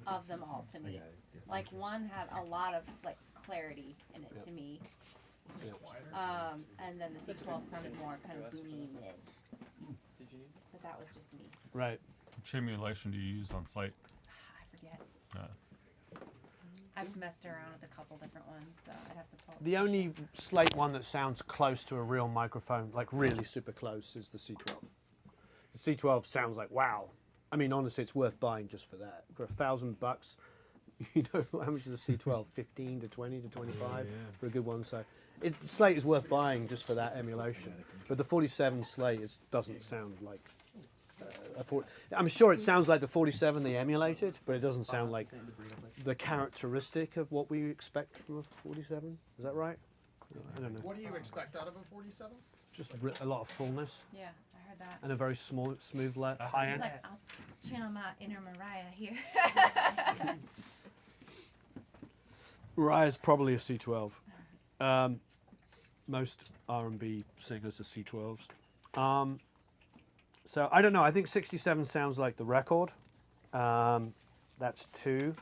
of them all to me. Like 1 had a lot of like clarity in it to me. And then the C12 sounded more kind of boomy mid. But that was just me. Right. Which emulation do you use on site? I forget. I've messed around with a couple different ones, so I'd have to pull. The only Slate one that sounds close to a real microphone, like really super close, is the C12. The C12 sounds like wow. I mean, honestly, it's worth buying just for that. For $1,000, you know how much is a C12? 15 to 20 to 25 for a good one. So, Slate is worth buying just for that emulation. But the 47 Slate doesn't sound like. I'm sure it sounds like the 47 they emulated, but it doesn't sound like the characteristic of what we expect from a 47. Is that right? I don't know. What do you expect out of a 47? Just a lot of fullness. Yeah, I heard that. And a very smooth high end. It's like, I'll channel my inner Mariah here. Mariah's probably a C12. Most R&B singers are C12s. So I don't know. I think 67 sounds like the record. That's 2.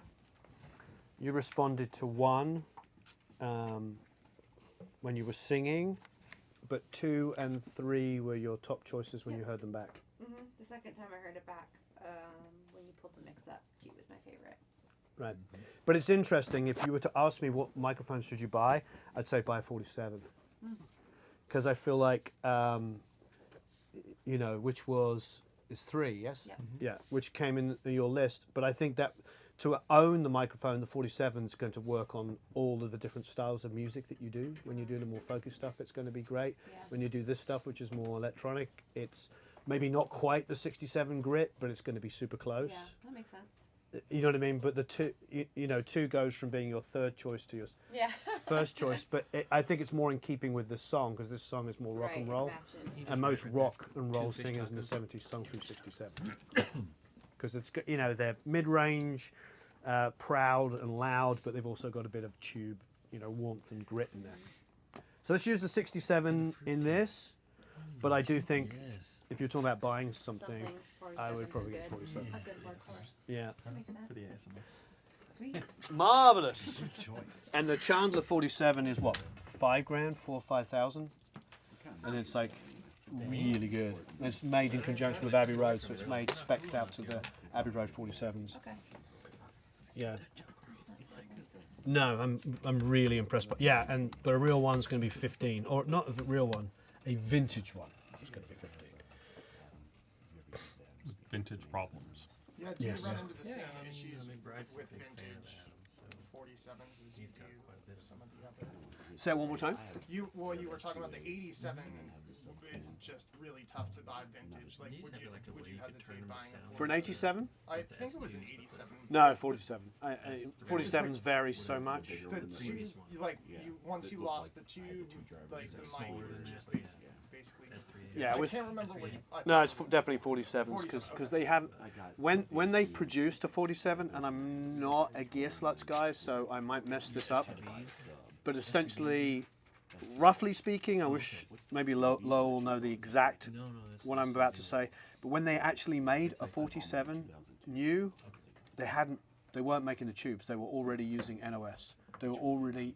You responded to 1 when you were singing, but 2 and 3 were your top choices when you heard them back. The second time I heard it back, when you pulled the mix up, 2 was my favorite. Right. But it's interesting. If you were to ask me what microphone should you buy, I'd say buy a 47. Because I feel like, you know, which is 3, yes? Yeah. Yeah, which came in your list. But I think that to own the microphone, the 47 is going to work on all of the different styles of music that you do. When you're doing the more focused stuff, it's going to be great. Yeah. When you do this stuff, which is more electronic, it's maybe not quite the 67 grit, but it's going to be super close. Yeah, that makes sense. You know what I mean? But the 2, you know, 2 goes from being your third choice to your first choice. But I think it's more in keeping with this song, because this song is more rock and roll. And most rock and roll singers in the 70s sung through 67. Because it's, you know, they're mid-range, proud and loud, but they've also got a bit of tube, you know, warmth and grit in there. So let's use the 67 in this. But I do think if you're talking about buying something, I would probably get 47. A good workhorse. Yeah. That makes sense. Sweet. Marvelous. Good choice. And the Chandler 47 is what, $5,000, 4,000 or 5,000, and it's like really good. And it's made in conjunction with Abbey Road, so it's made spec'd out to the Abbey Road 47s. Okay. Yeah. No, I'm really impressed. But yeah, and the real one's going to be 15, or not a real one, a vintage one. It's going to be 15. Vintage problems. Yeah, do Yes. you run into the same Yeah, I mean, issues I mean, Brad's a with big fan of vintage Adam, so 47s as you do with some of the other? Say it one more time. You were talking about the 87 is just really tough to buy vintage. Like, would you hesitate buying a For an 87? I think it was an 87. No, 47. 47s vary so much. The tube, once you lost the tube, like the mic was just basically. Yeah, I can't remember which. No, it's definitely 47s because they have when they produced a 47, and I'm not a Gearslutz guy, so I might mess this up. But essentially, roughly speaking, I wish maybe Lowell will know the exact what I'm about to say. But when they actually made a 47 new, they weren't making the tubes. They were already using NOS. They were already,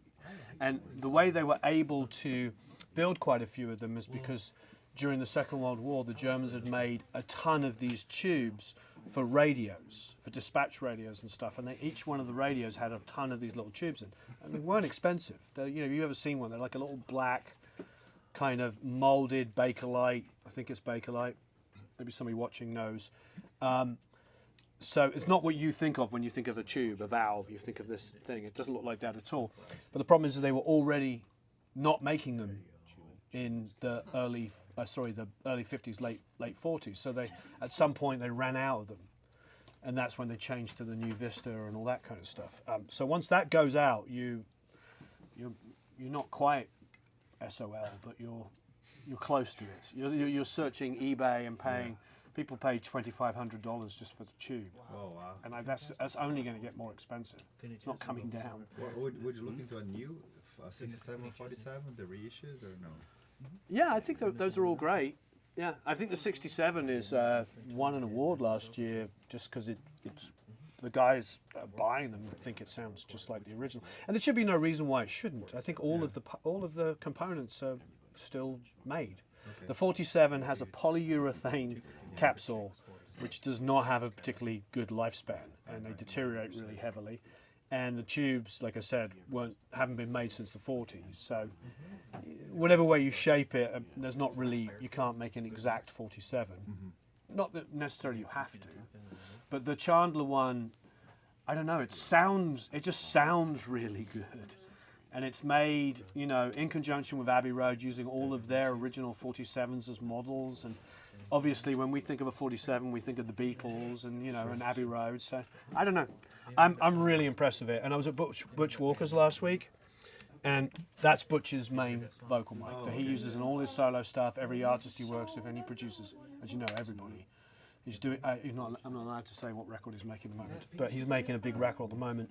and the way they were able to build quite a few of them is because during the Second World War, the Germans had made a ton of these tubes for radios, for dispatch radios and stuff, and each one of the radios had a ton of these little tubes in. And they weren't expensive. You ever seen one? They're like a little black, kind of molded Bakelite. I think it's Bakelite. Maybe somebody watching knows. So it's not what you think of when you think of a tube, a valve. You think of this thing. It doesn't look like that at all. But the problem is that they were already not making them in the early 50s, late 40s. So they, at some point, they ran out of them, and that's when they changed to the new Vista and all that kind of stuff. So once that goes out, you're not quite SOL, but you're close to it. You're searching eBay and paying. People pay $2,500 just for the tube. Oh wow! And that's only going to get more expensive. It's not coming down. Would you look into a new 67 or 47, the reissues, or no? Yeah, I think those are all great. Yeah, I think the 67 is won an award last year just because it's the guys buying them think it sounds just like the original, and there should be no reason why it shouldn't. I think all of the components are still made. Okay. The 47 has a polyurethane capsule, which does not have a particularly good lifespan, and they deteriorate really heavily. And the tubes, like I said, haven't been made since the 40s. So whatever way you shape it, there's not really, you can't make an exact 47. Not that necessarily you have to, but the Chandler one, I don't know, it just sounds really good. And it's made, in conjunction with Abbey Road, using all of their original 47s as models. And obviously, when we think of a 47, we think of the Beatles and and Abbey Road. So I don't know. I'm really impressed with it. And I was at Butch Walker's last week, and that's Butch's main vocal mic that he uses in all his solo stuff. Every artist he works with, and he produces, as you know, everybody. He's doing. I'm not allowed to say what record he's making at the moment, but he's making a big record at the moment.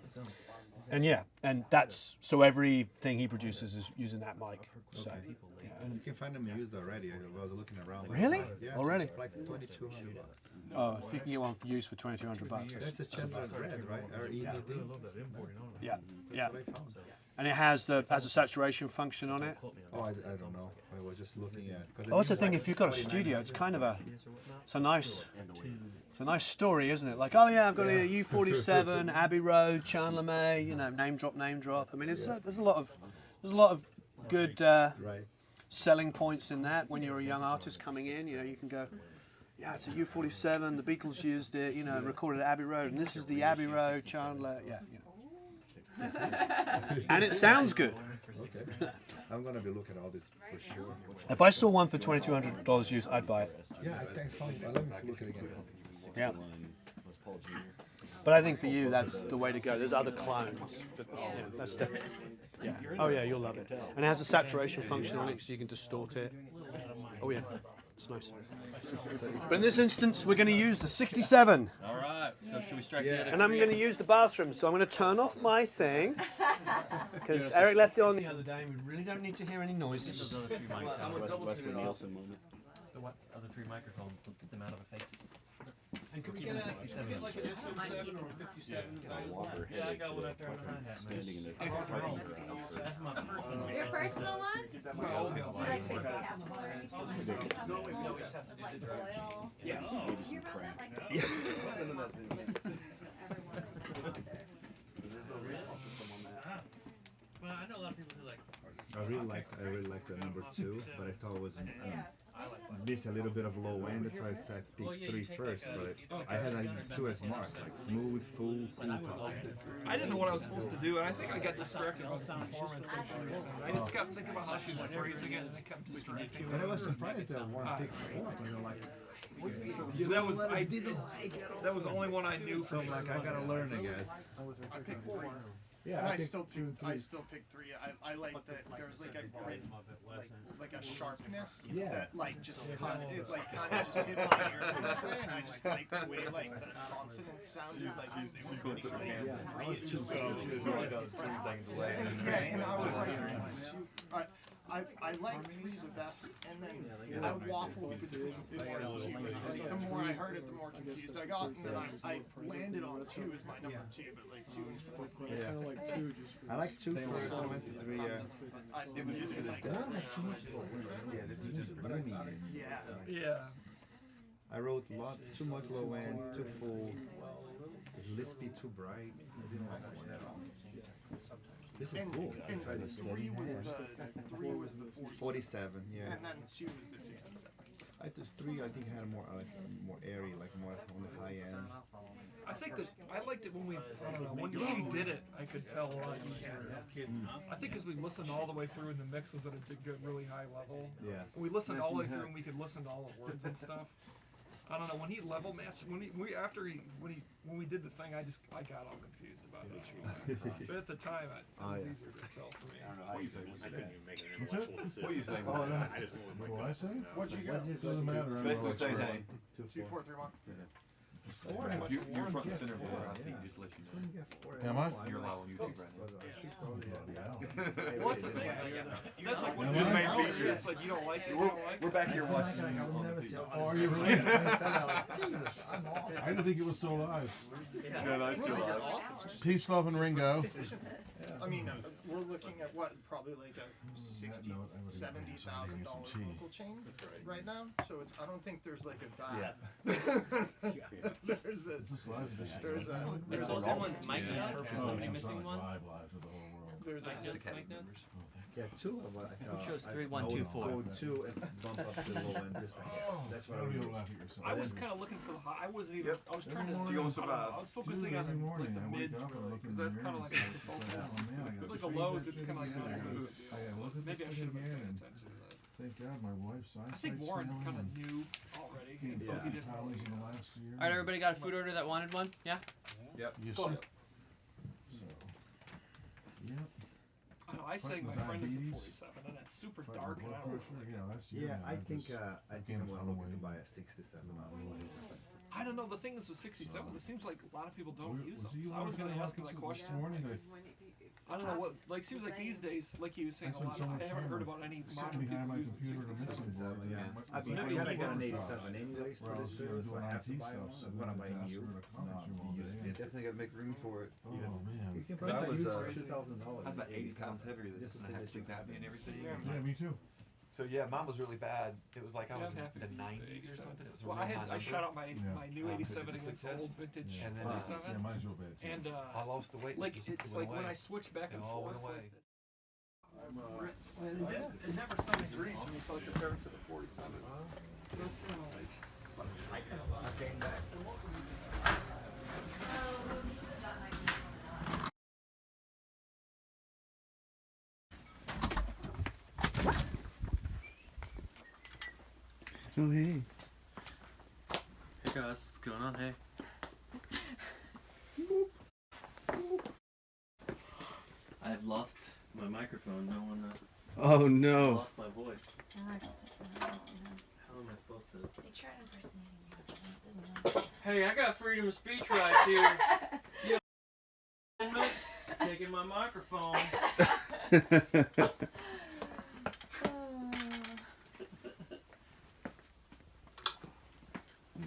And yeah, and that's so everything he produces is using that mic. So yeah, and You can find them used already. I was looking around. Really? Yeah, Already? Like $2,200. oh, if you can get one used for $2,200, That's a Chandler's Red, right? Or EDD. yeah, yeah. That's what I found. And it has a saturation function on it. Oh, I don't know. I was just looking at. Oh, that's the thing. If you've got a studio, it's kind of it's a nice story, isn't it? Like, oh yeah, I've got a U47, Abbey Road, Chandler May. You know, name drop. I mean, there's a lot of good selling points in that when you're a young artist coming in. You know, you can go, yeah, it's a U47. The Beatles used it. You know, recorded at Abbey Road, and this is the Abbey Road Chandler. Yeah, you know. And it sounds good. Okay. I'm gonna be looking at all this for sure. If I saw one for $2,200 used, I'd buy it. Yeah, I think so. Let me look at it again. Yeah. But I think for you, that's the way to go. There's other clones, but yeah, that's definitely. Yeah. Oh yeah, you'll love it. And it has a saturation function on it, so you can distort it. Oh yeah, it's nice. But in this instance, we're going to use the 67. All right. So should we strike the other? And I'm going to use the bathroom, so I'm going to turn off my thing because Eric left it on the other day, and we really don't need to hear any noises. Those other three mics. Wesley Nielsen moment. The what? Other three microphones. Let's get them out of the face. And could we get like an SO7 or a 57? Yeah, I got one up there on my hat, man. That's my personal. Your personal one? That's my old house. Do you like big caps or anything? No, we just have to do Like the drums. oil? Yeah. Did you hear about that? Like, Well, I know a lot of people who like. I really like the number 2, but I thought it was missing a little bit of low end. That's why I picked 3 first. But I had like 2 as mark, like smooth, full, cool top. I didn't know what I was supposed to do, and I think I got distracted by the performance issues. I just kept thinking about how she was phrasing it, and it kept distracting me. But I was surprised that one picked 4. You know, like. That was the only one I knew. So like I gotta learn, I guess. I picked 4. Yeah, and I I picked still two picked. and I three. still picked 3. I like that there's like a great, like a sharpness Yeah. that like just kind of just hit my ear that way, and I just like the way like the consonant sounded like they were getting ready to read. So like a 3 seconds away. yeah, and I was like, I like 3 the best, and then I waffled between 4 and 2. Like, the more I heard it, the more confused I got, and then I landed on 2 as my number 2, but like 2 and 4. Yeah. I like 2 first, I went to 3. It was just for this Not like too much low end. Yeah, this is just for Uni. Yeah. I wrote too much low end, too full. Is Lispy too bright? I didn't like one at all. This is cool. And 3 was the 47, yeah. and then 2 was the 67. I just 3. I think had a more airy, like more on the high end. I think this. I liked it when when she did it. I could tell a lot easier. I think as we listened all the way through, and the mix was at a good, really high level. Yeah. We listened all the way through, and we could listen to all the words and stuff. I don't know when he level matched. When we did the thing, I got all confused about it. But at the time, it was easier to tell for me. I don't know how you say I couldn't even make an What's that? intellectual decision. What are you saying? Oh, no. I just wanted What do I say? What'd you get? Doesn't matter. I'm Basically not saying, sure. hey, 2, 4, 3, 1. you're front and center for our thing, just to let you know. Am I? You're live on YouTube right now. Well, that's the thing. That's like when Am you I? main feature. It's like you don't like it. You don't like We're it. back here watching you on the video. Oh, are you really? I didn't think it was still alive. No, that's still live. Peace, love, and Ringo. I mean, we're looking at what, probably like a $60,000, $70,000 local chain right now. So it's, I don't think there's like a bad. There's also one's miking up. Is somebody missing one? There's Like a just mic notes? Yeah, 2 of what I chose I- 3, 1, I 2, would 4. go 2 and bump up the low end just like that. That's what I would do. I was kind of looking for the high. I wasn't even. I was trying to. Do you want to I don't know, survive? I was focusing on the, like the mids really, because that's kind of like the focus. Like the lows, it's kind of like not as good. Maybe I should have been paying attention to that. Thank God my wife's I think Warren kind of knew already, and so he didn't. Always in the last year. All right, everybody got a food order that wanted one? Yeah? Yep. Yes, Cool. sir. So, yep. I know, I sang my friend is a 47, and that's super Fighting dark, and I don't blood pressure, like it. yeah, last year. Yeah, I think just I'm gained a more ton of looking to weight. buy a 67. no. The thing is with 67s, it seems like a lot of people don't use them. you So I was going to ask him this that this question. morning? I don't know what. Like, seems like these days, like he was saying, a lot. I haven't heard about any modern people using 67s. I mean, I got an 87 anyways for this year, so I have to buy one. I'm gonna buy new. You definitely got to make room for it. Oh man. You can That probably was, use for $2,000. I was about 80 pounds heavier than this, and I had sleep apnea and everything. Yeah, me too. So yeah, mine was really bad. It was like I was I'm in happy the to do 90s or 87. something. It was a Well, real high I shot out number. my new 87 against the old vintage And then 87. Yeah, mine's real bad too. And I lost the weight. like It it's went like when away. I switch back It and all forth. went away. It never sounded great to me until I compared it to the 47. So it's kind of like, but I kind of I came back. Oh hey. Hey guys, what's going on? Hey. I've lost my microphone. No one. Oh I no. lost my voice. How am I supposed to? They tried impersonating you. Hey, I got freedom of speech rights here. Yeah. Taking my microphone.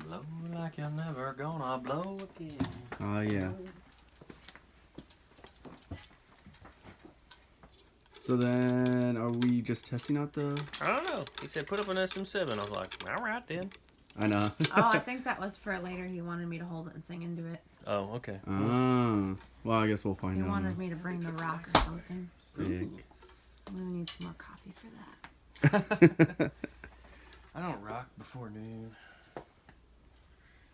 Blow like you're never gonna blow again. Oh yeah. So then, are we just testing out the? I don't know. He said put up an SM7. I was like, all right then. I know. Oh, I think that was for later. He wanted me to hold it and sing into it. Oh, okay. Ah, well, I guess we'll find He out. wanted me to bring the rock or something. Sick. I'm gonna need some more coffee for that. I don't rock before noon.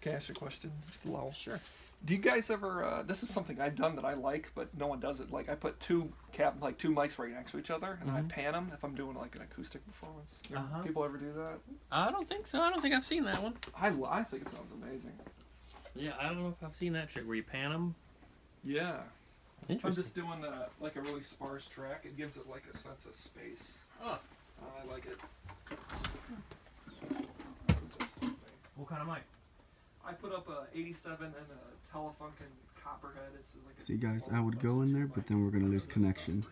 Can I ask you a question? Just low. Sure. Do you guys ever? This is something I've done that I like, but no one does it. Like I put two mics right next to each other, and I pan them if I'm doing like an acoustic performance. You know, people ever do that? I don't think so. I don't think I've seen that one. I think it sounds amazing. Yeah, I don't know if I've seen that trick where you pan them. Yeah. If I'm Interesting. just doing like a really sparse track, it gives it like a sense of space. Oh. I like it. What kind of mic? I put up a 87 and a Telefunken Copperhead. It's like a See, guys, I would go in there, but then we're gonna lose connection.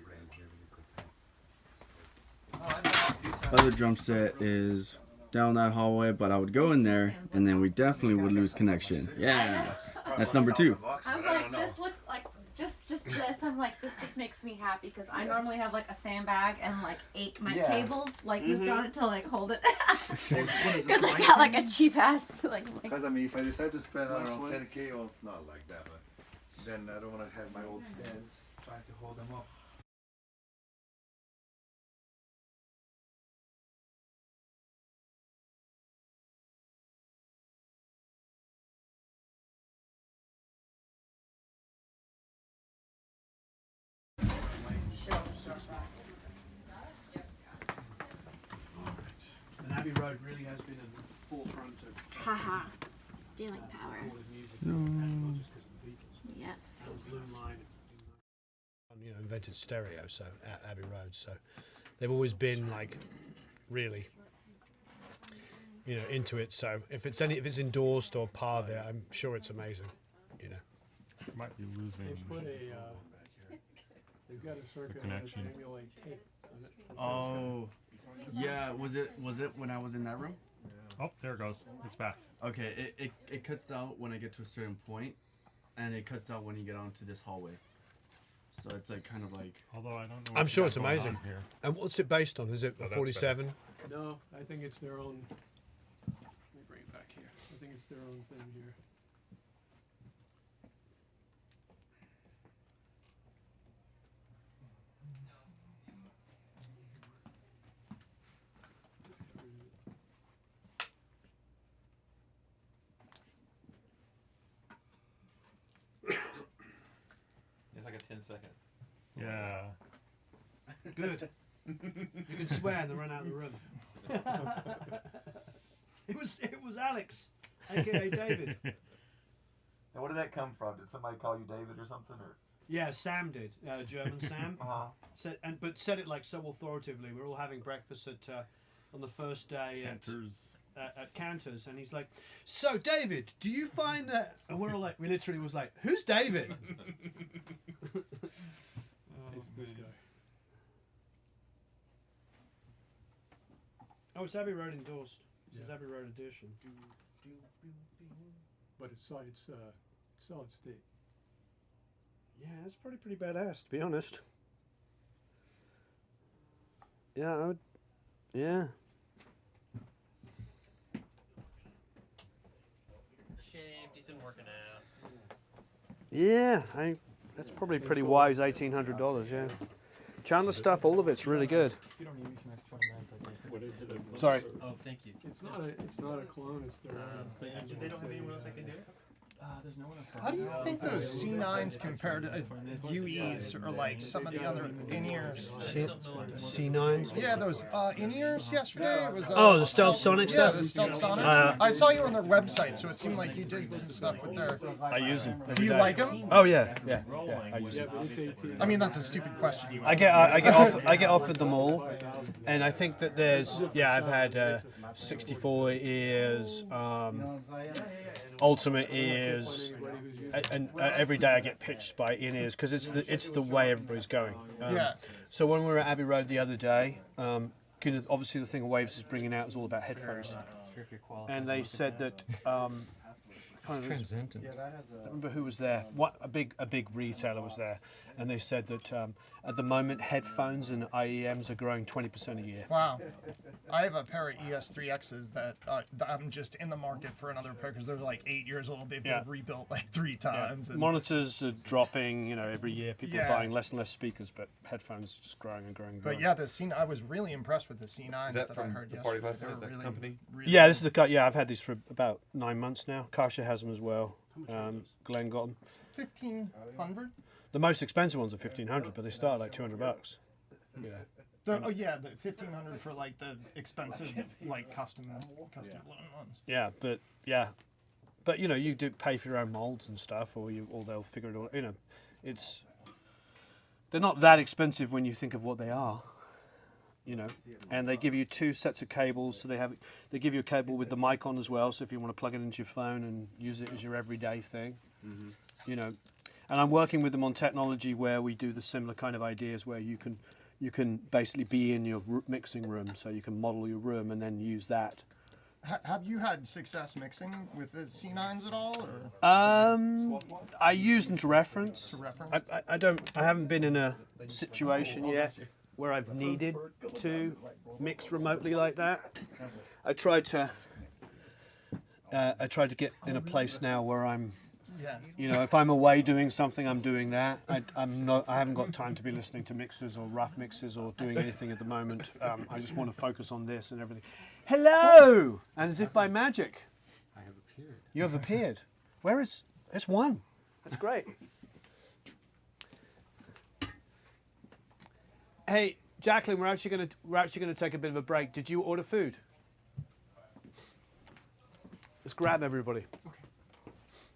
Other drum set is down that hallway, but I would go in there, and then we definitely would lose connection. Yeah, that's number 2. I'm like, this looks like just this. I'm like, this just makes me happy because I normally have like a sandbag and like 8 mic cables like looped on it to like hold it. Because I got like a cheap ass like. Because I mean, if I decide to spend I don't know 10K or not like that, but then I don't want to have my old stands trying to hold them up. And Abbey Road really has been at the forefront of Haha. Stealing power. recorded music, and not just because of the Beatles. Yes. And Blue Line, invented stereo, so at Abbey Road. So they've always been like really, into it. So if it's endorsed or part of it, I'm sure it's amazing. Might be losing. They put they've got a circuit on it to connection. emulate tape. Oh, yeah. Was it when I was in that room? Oh, there it goes. It's back. Okay, it cuts out when I get to a certain point, and it cuts out when you get onto this hallway. So it's like kind of like. Although I don't know. I'm what sure you it's got going amazing. on here. And what's it based on? Is it a that's 47? No, I think it's their own. Let me bring it back here. I think it's their own thing here. It's like a 10-second. Yeah. Good. You can swear and they run out of the room. It was Alex, aka David. Now, where did that come from? Did somebody call you David or something, or? Yeah, Sam did. German Sam. But said it like so authoritatively. We're all having breakfast at on the first day. Cantor's at Cantor's, and he's like, "So David, do you find that?" And we're all like, we literally was like, "Who's David?" It's this guy. Oh, it's Abbey Road endorsed. This is Abbey Road edition. But it's solid state. Yeah, it's pretty badass, to be honest. Yeah, I would. Yeah. Shaved. He's been working out. Yeah, that's probably pretty wise. $1,800. Yeah. Chandler stuff, all of it's really good. You don't need me for the next 20 minutes, I think. What is it? Sorry. Oh, thank you. It's not a clone. It's their own thing. They don't have anyone else that can do it? There's no one else. How do you think those C9s compare to UEs or like some of the other in-ears? C9s? Yeah, those in-ears yesterday. It was, oh, the Stealth Sonic yeah, stuff? the Stealth Sonics. I saw you on their website, so it seemed like you did some stuff with their... I use them. Do you like them? Oh yeah, I use them. I mean, that's a stupid question. I get offered them all, and I think that there's I've had 64 ears, Ultimate ears, and every day I get pitched by in-ears because it's the way everybody's going. Yeah. So when we were at Abbey Road the other day, obviously the thing Waves is bringing out is all about headphones, and they said that. Transcendent. I remember who was there. A big retailer was there, and they said that at the moment headphones and IEMs are growing 20% a year. Wow. I have a pair of ES3Xs that I'm just in the market for another pair because they're like 8 years old. They've been rebuilt like 3 times. And monitors are dropping, every year. People are buying less and less speakers, but headphones just growing and growing. But yeah, I was really impressed with the C9s Is that I from heard the yesterday. party last night, that really, company? Yeah, this is the yeah. I've had these for about 9 months now. Kasha has them as well. Glenn got them. 1,500. The most expensive ones are 1,500, but they start at like $200. Yeah. The 1,500 for like the expensive like custom ones. Yeah, but you do pay for your own molds and stuff, or they'll figure it all. They're not that expensive when you think of what they are. And they give you 2 sets of cables, so they give you a cable with the mic on as well, so if you want to plug it into your phone and use it as your everyday thing, and I'm working with them on technology where we do the similar kind of ideas where you can basically be in your mixing room, so you can model your room and then use that. Have you had success mixing with the C9s at all? Or? I use them to reference. To reference? I haven't been in a situation yet where I've needed to mix remotely like that. I tried to get in a place now where I'm, if I'm away doing something, I'm doing that. I haven't got time to be listening to mixes or rough mixes or doing anything at the moment. I just want to focus on this and everything. Hello! And as if by magic, I have appeared. you have appeared. It's one. That's great. Hey, Jacqueline, we're actually gonna take a bit of a break. Did you order food? Let's grab everybody. Okay.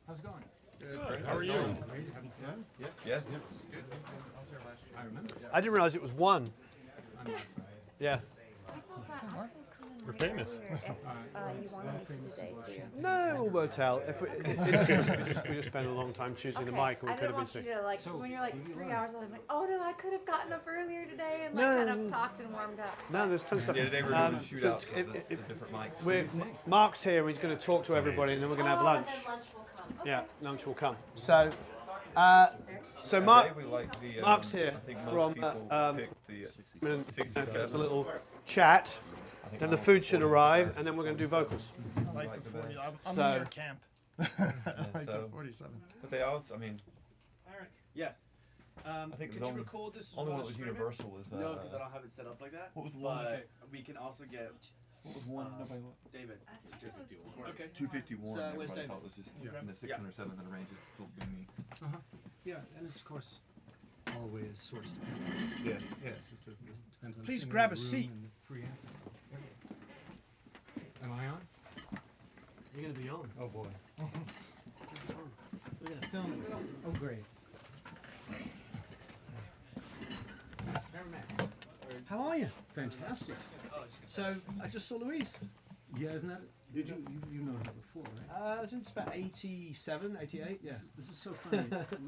How's it going? Good. How are you? Yes. Yes. Good. I remember. I didn't realize it was one. Yeah. We're famous. You wanted to today too. No, it worked out. We just spent a long time choosing the mic, and we I could didn't have been want you sick. to when you're like 3 hours, I'm like, oh no, I could have gotten up earlier today and kind of talked and warmed up. No, there's tons of stuff. Yeah, today we're doing shootouts of the different mics. Mark's here, and he's going to talk to everybody, and then we're going to have lunch. And then lunch will come. Okay. Yeah, lunch will come. So, Mark's here from. It's a little chat. Then the food should arrive, and then we're going to do vocals. I like the 40. I'm in your camp. I like the 47. But they also, Eric. Yes. I think can the you only record this? one that was universal was No, because I don't have it set up like that. What was the one? But we can also get. What was one? Nobody David. Okay. 251. So, where's Everybody David? thought was just in the 607 that range. Don't be me. Yeah, and it's of course always sort of Yeah. It's just it depends on the Please singer, grab the a room, seat. and the preamp. Am I on? You're going to be on. Oh boy. We're going to film it. Oh great. How are you? Fantastic. So, I just saw Louise. Yeah, isn't that? Did you know her before, right? Since about 87, 88, yeah. This is so funny.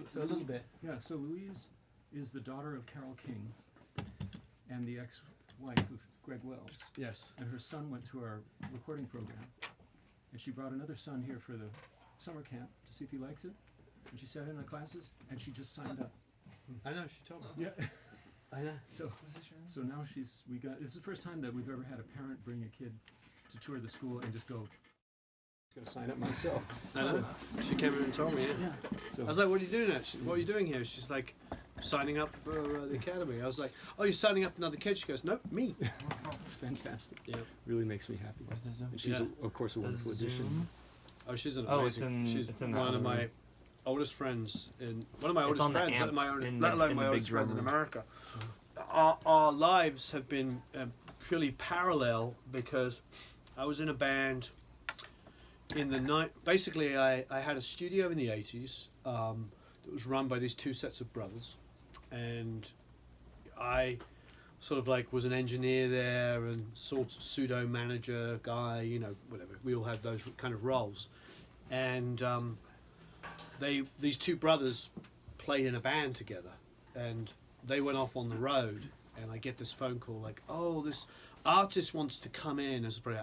So a little bit. Yeah. So Louise is the daughter of Carole King, and the ex-wife of Greg Wells. Yes. And her son went through our recording program, and she brought another son here for the summer camp to see if he likes it. And she sat in the classes, and she just signed up. I know, she told me. Yeah. I know. So now this is the first time that we've ever had a parent bring a kid to tour the school and just go, I'm gonna sign up myself. I know. She came in and told me. Yeah. So I was like, "What are you doing? What are you doing here?" She's like, "Signing up for the academy." I was like, "Oh, you're signing up another kid?" She goes, "Nope, me." It's fantastic. Yeah. Really makes me happy. And she's, of course, a wonderful addition. Oh, she's an Oh, it's amazing. She's in one the of my room. oldest friends one of my It's oldest on the friends, let amp alone in let the- alone in my the big oldest friend drum in room. America. Our lives have been purely parallel because I was in a band in the night. Basically, I had a studio in the 80s that was run by these two sets of brothers, and I sort of like was an engineer there and sort of pseudo manager guy, you know, whatever. We all had those kind of roles, and these two brothers played in a band together, and they went off on the road, and I get this phone call like, oh, this artist wants to come in, as probably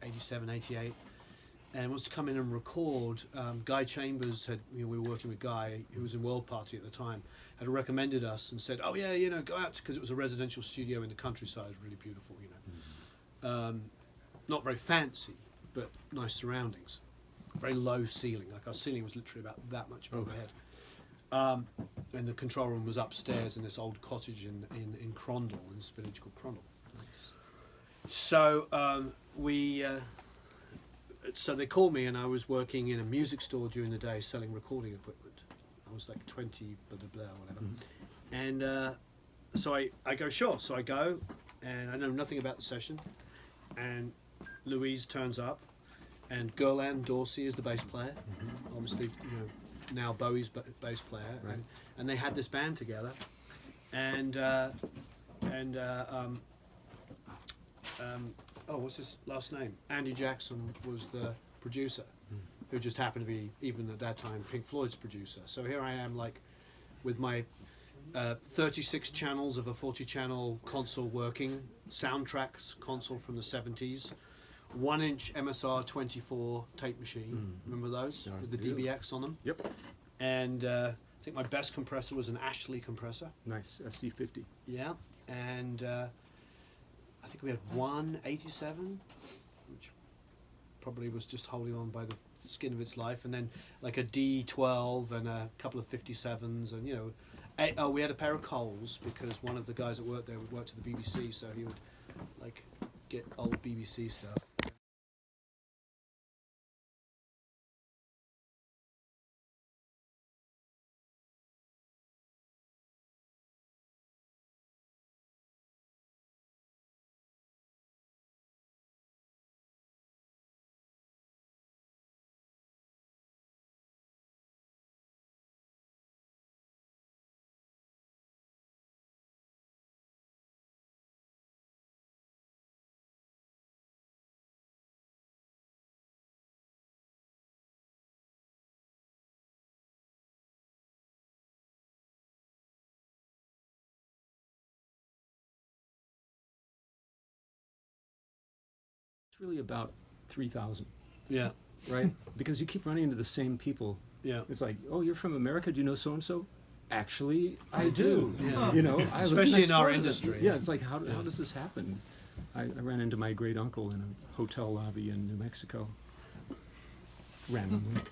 87, 88, and wants to come in and record. Guy Chambers we were working with Guy, who was in World Party at the time, had recommended us and said, oh yeah, go out, because it was a residential studio in the countryside, it was really beautiful, not very fancy, but nice surroundings. Very low ceiling, like our ceiling was literally about that much overhead. And the control room was upstairs in this old cottage in Crondall, in this village called Crondall. So so they called me, and I was working in a music store during the day selling recording equipment. I was like 20, blah, blah, blah, whatever. And so I go, sure. So I go, and I know nothing about the session. And Louise turns up, and Gerland Dorsey is the bass player. Obviously, now Bowie's bass player. Right. And they had this band together. And what's his last name? Andy Jackson was the producer, who just happened to be, even at that time, Pink Floyd's producer. So here I am, like, with my 36 channels of a 40-channel console working, soundtracks console from the 70s, 1-inch MSR 24 tape machine. Remember those? Yeah, with the I do. DBX on them? Yep. And I think my best compressor was an Ashley compressor. Nice, SC50. Yeah, and I think we had one 87, which probably was just holding on by the skin of its life, and then like a D12 and a couple of 57s, and we had a pair of Coles, because one of the guys that worked there would work to the BBC, so he would like get old BBC stuff. It's really about 3,000. Yeah. Right? Because you keep running into the same people. Yeah. It's like, oh, you're from America. Do you know so and so? Actually, I do. Yeah. I live Especially next in our door to them. industry. Yeah, it's like, how does this happen? I ran into my great uncle in a hotel lobby in New Mexico. Randomly.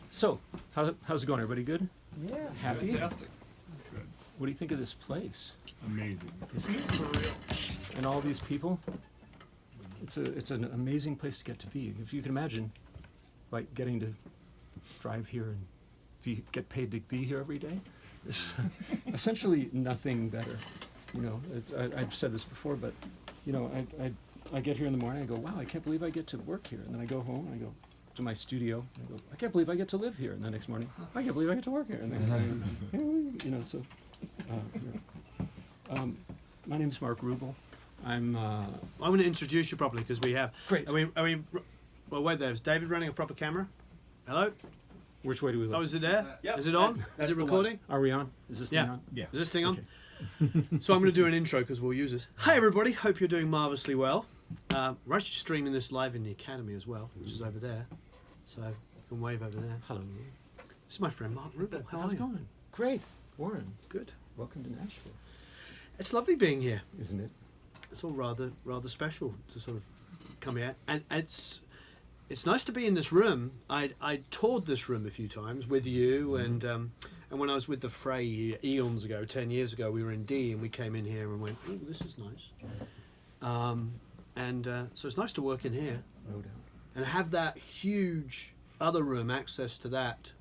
So, how's it going? Everybody good? Yeah. Happy? Fantastic. Good. What do you think of this place? Amazing. Isn't it surreal? And all these people? It's an amazing place to get to be. If you can imagine, like, getting to drive here and get paid to be here every day, it's essentially nothing better. I've said this before, but I get here in the morning. I go, wow, I can't believe I get to work here. And then I go home. And I go to my studio. And I go, I can't believe I get to live here. And the next morning, I can't believe I get to work here. And the next morning, my name is Mark Rubel. I'm going to introduce you properly because we have. Great. Well, wait there. Is David running a proper camera? Hello? Which way do we look? Oh, is it there? Yep, Is it on? that's Is it the one. recording? Are we on? Is this thing on? Yeah. Is this thing on? So I'm going to do an intro because we'll use this. Hi, everybody. Hope you're doing marvelously well. We're actually streaming this live in the Academy as well, which is over there. So you can wave over there. Hello. This is my friend Mark Rubel. How's it going? Great. Warren. Good. Welcome to Nashville. It's lovely being here, isn't it? It's all rather special to sort of come here, and it's nice to be in this room. I toured this room a few times with you, and when I was with the Fray eons ago, 10 years ago, we were in D, and we came in here and went, oh, this is nice. So it's nice to work in here, no doubt, and have that huge other room, access to that,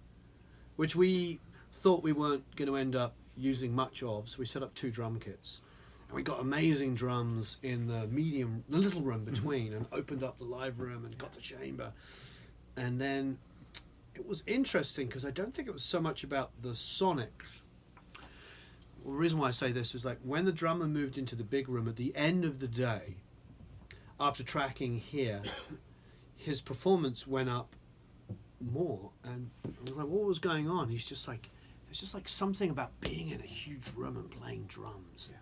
which we thought we weren't going to end up using much of. So we set up 2 drum kits. And we got amazing drums in the little room between, and opened up the live room and got the chamber. And then it was interesting because I don't think it was so much about the sonics. Well, the reason why I say this is like when the drummer moved into the big room at the end of the day, after tracking here, his performance went up more. And I was like, what was going on? It's just like something about being in a huge room and playing drums. Yeah.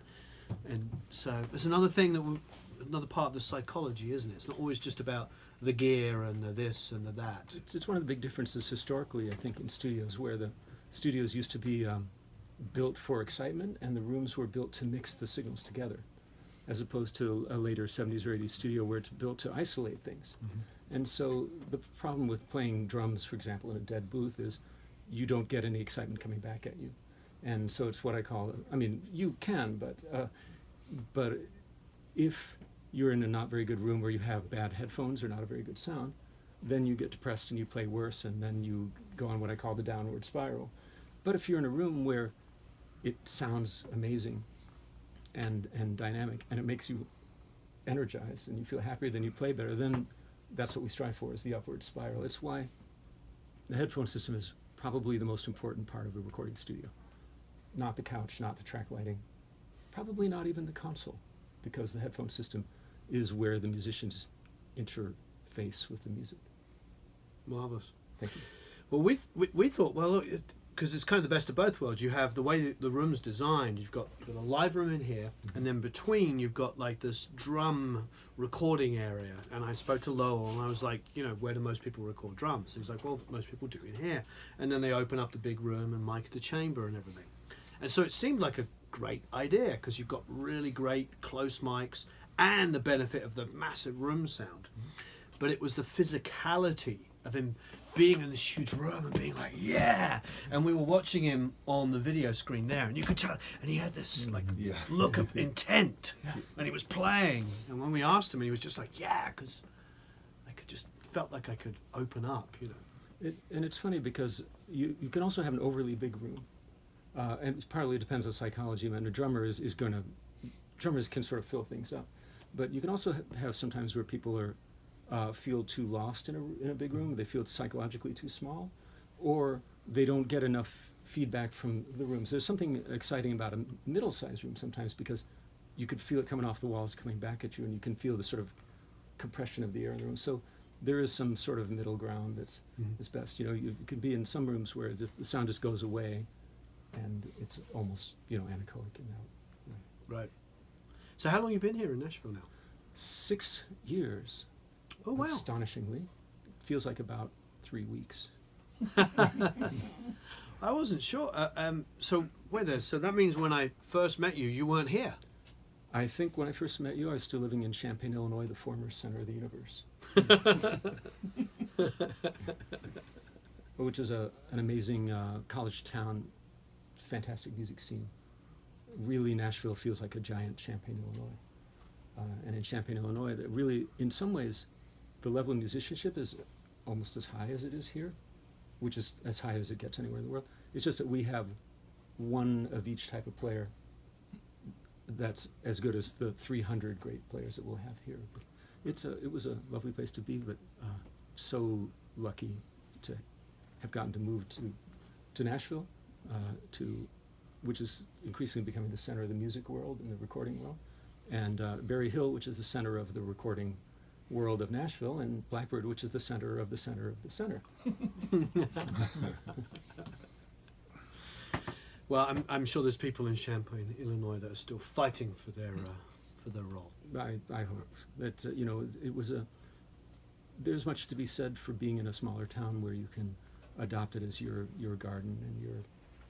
And so it's another thing another part of the psychology, isn't it? It's not always just about the gear and the this and the that. It's one of the big differences historically, I think, in studios, where the studios used to be built for excitement and the rooms were built to mix the signals together, as opposed to a later 70s or 80s studio where it's built to isolate things. And so the problem with playing drums, for example, in a dead booth is you don't get any excitement coming back at you. And so it's what I call, I mean, you can, but if you're in a not very good room where you have bad headphones or not a very good sound, then you get depressed and you play worse, and then you go on what I call the downward spiral. But if you're in a room where it sounds amazing and dynamic, and it makes you energized and you feel happier, then you play better, then that's what we strive for, is the upward spiral. It's why the headphone system is probably the most important part of a recording studio. Not the couch, not the track lighting, probably not even the console, because the headphone system is where the musicians interface with the music. Marvelous. Thank you. Well, we thought, well, because it's kind of the best of both worlds. You have the way the room's designed. You've got a live room in here, and then between you've got like this drum recording area. And I spoke to Lowell, and I was like, where do most people record drums? And he's like, well, most people do in here. And then they open up the big room and mic the chamber and everything. And so it seemed like a great idea because you've got really great close mics and the benefit of the massive room sound. But it was the physicality of him being in this huge room and being like, yeah. And we were watching him on the video screen there, and you could tell, and he had this look of intent, and he was playing. And when we asked him, he was just like, yeah, because I just felt like I could open up, And it's funny because you can also have an overly big room. And it partly depends on psychology. I mean, a drummer drummers can sort of fill things up, but you can also have sometimes where people feel too lost in a big room. They feel psychologically too small, or they don't get enough feedback from the rooms. There's something exciting about a middle-sized room sometimes because you could feel it coming off the walls, coming back at you, and you can feel the sort of compression of the air in the room. So there is some sort of middle ground that's best. You could be in some rooms where the sound just goes away, and it's almost anechoic in that way. Right. So how long have you been here in Nashville now? 6 years. Oh wow! Astonishingly, feels like about 3 weeks. I wasn't sure. So wait there. So that means when I first met you, you weren't here. I think when I first met you, I was still living in Champaign, Illinois, the former center of the universe, which is an amazing college town. Fantastic music scene. Really, Nashville feels like a giant Champaign, Illinois. And in Champaign, Illinois, that really, in some ways, the level of musicianship is almost as high as it is here, which is as high as it gets anywhere in the world. It's just that we have one of each type of player that's as good as the 300 great players that we'll have here. It was a lovely place to be, but so lucky to have gotten to move to Nashville, which is increasingly becoming the center of the music world and the recording world, and Berry Hill, which is the center of the recording world of Nashville, and Blackbird, which is the center of the center of the center. Well, I'm sure there's people in Champaign, Illinois, that are still fighting for their role. I hope that you know, it was a. There's much to be said for being in a smaller town where you can adopt it as your garden and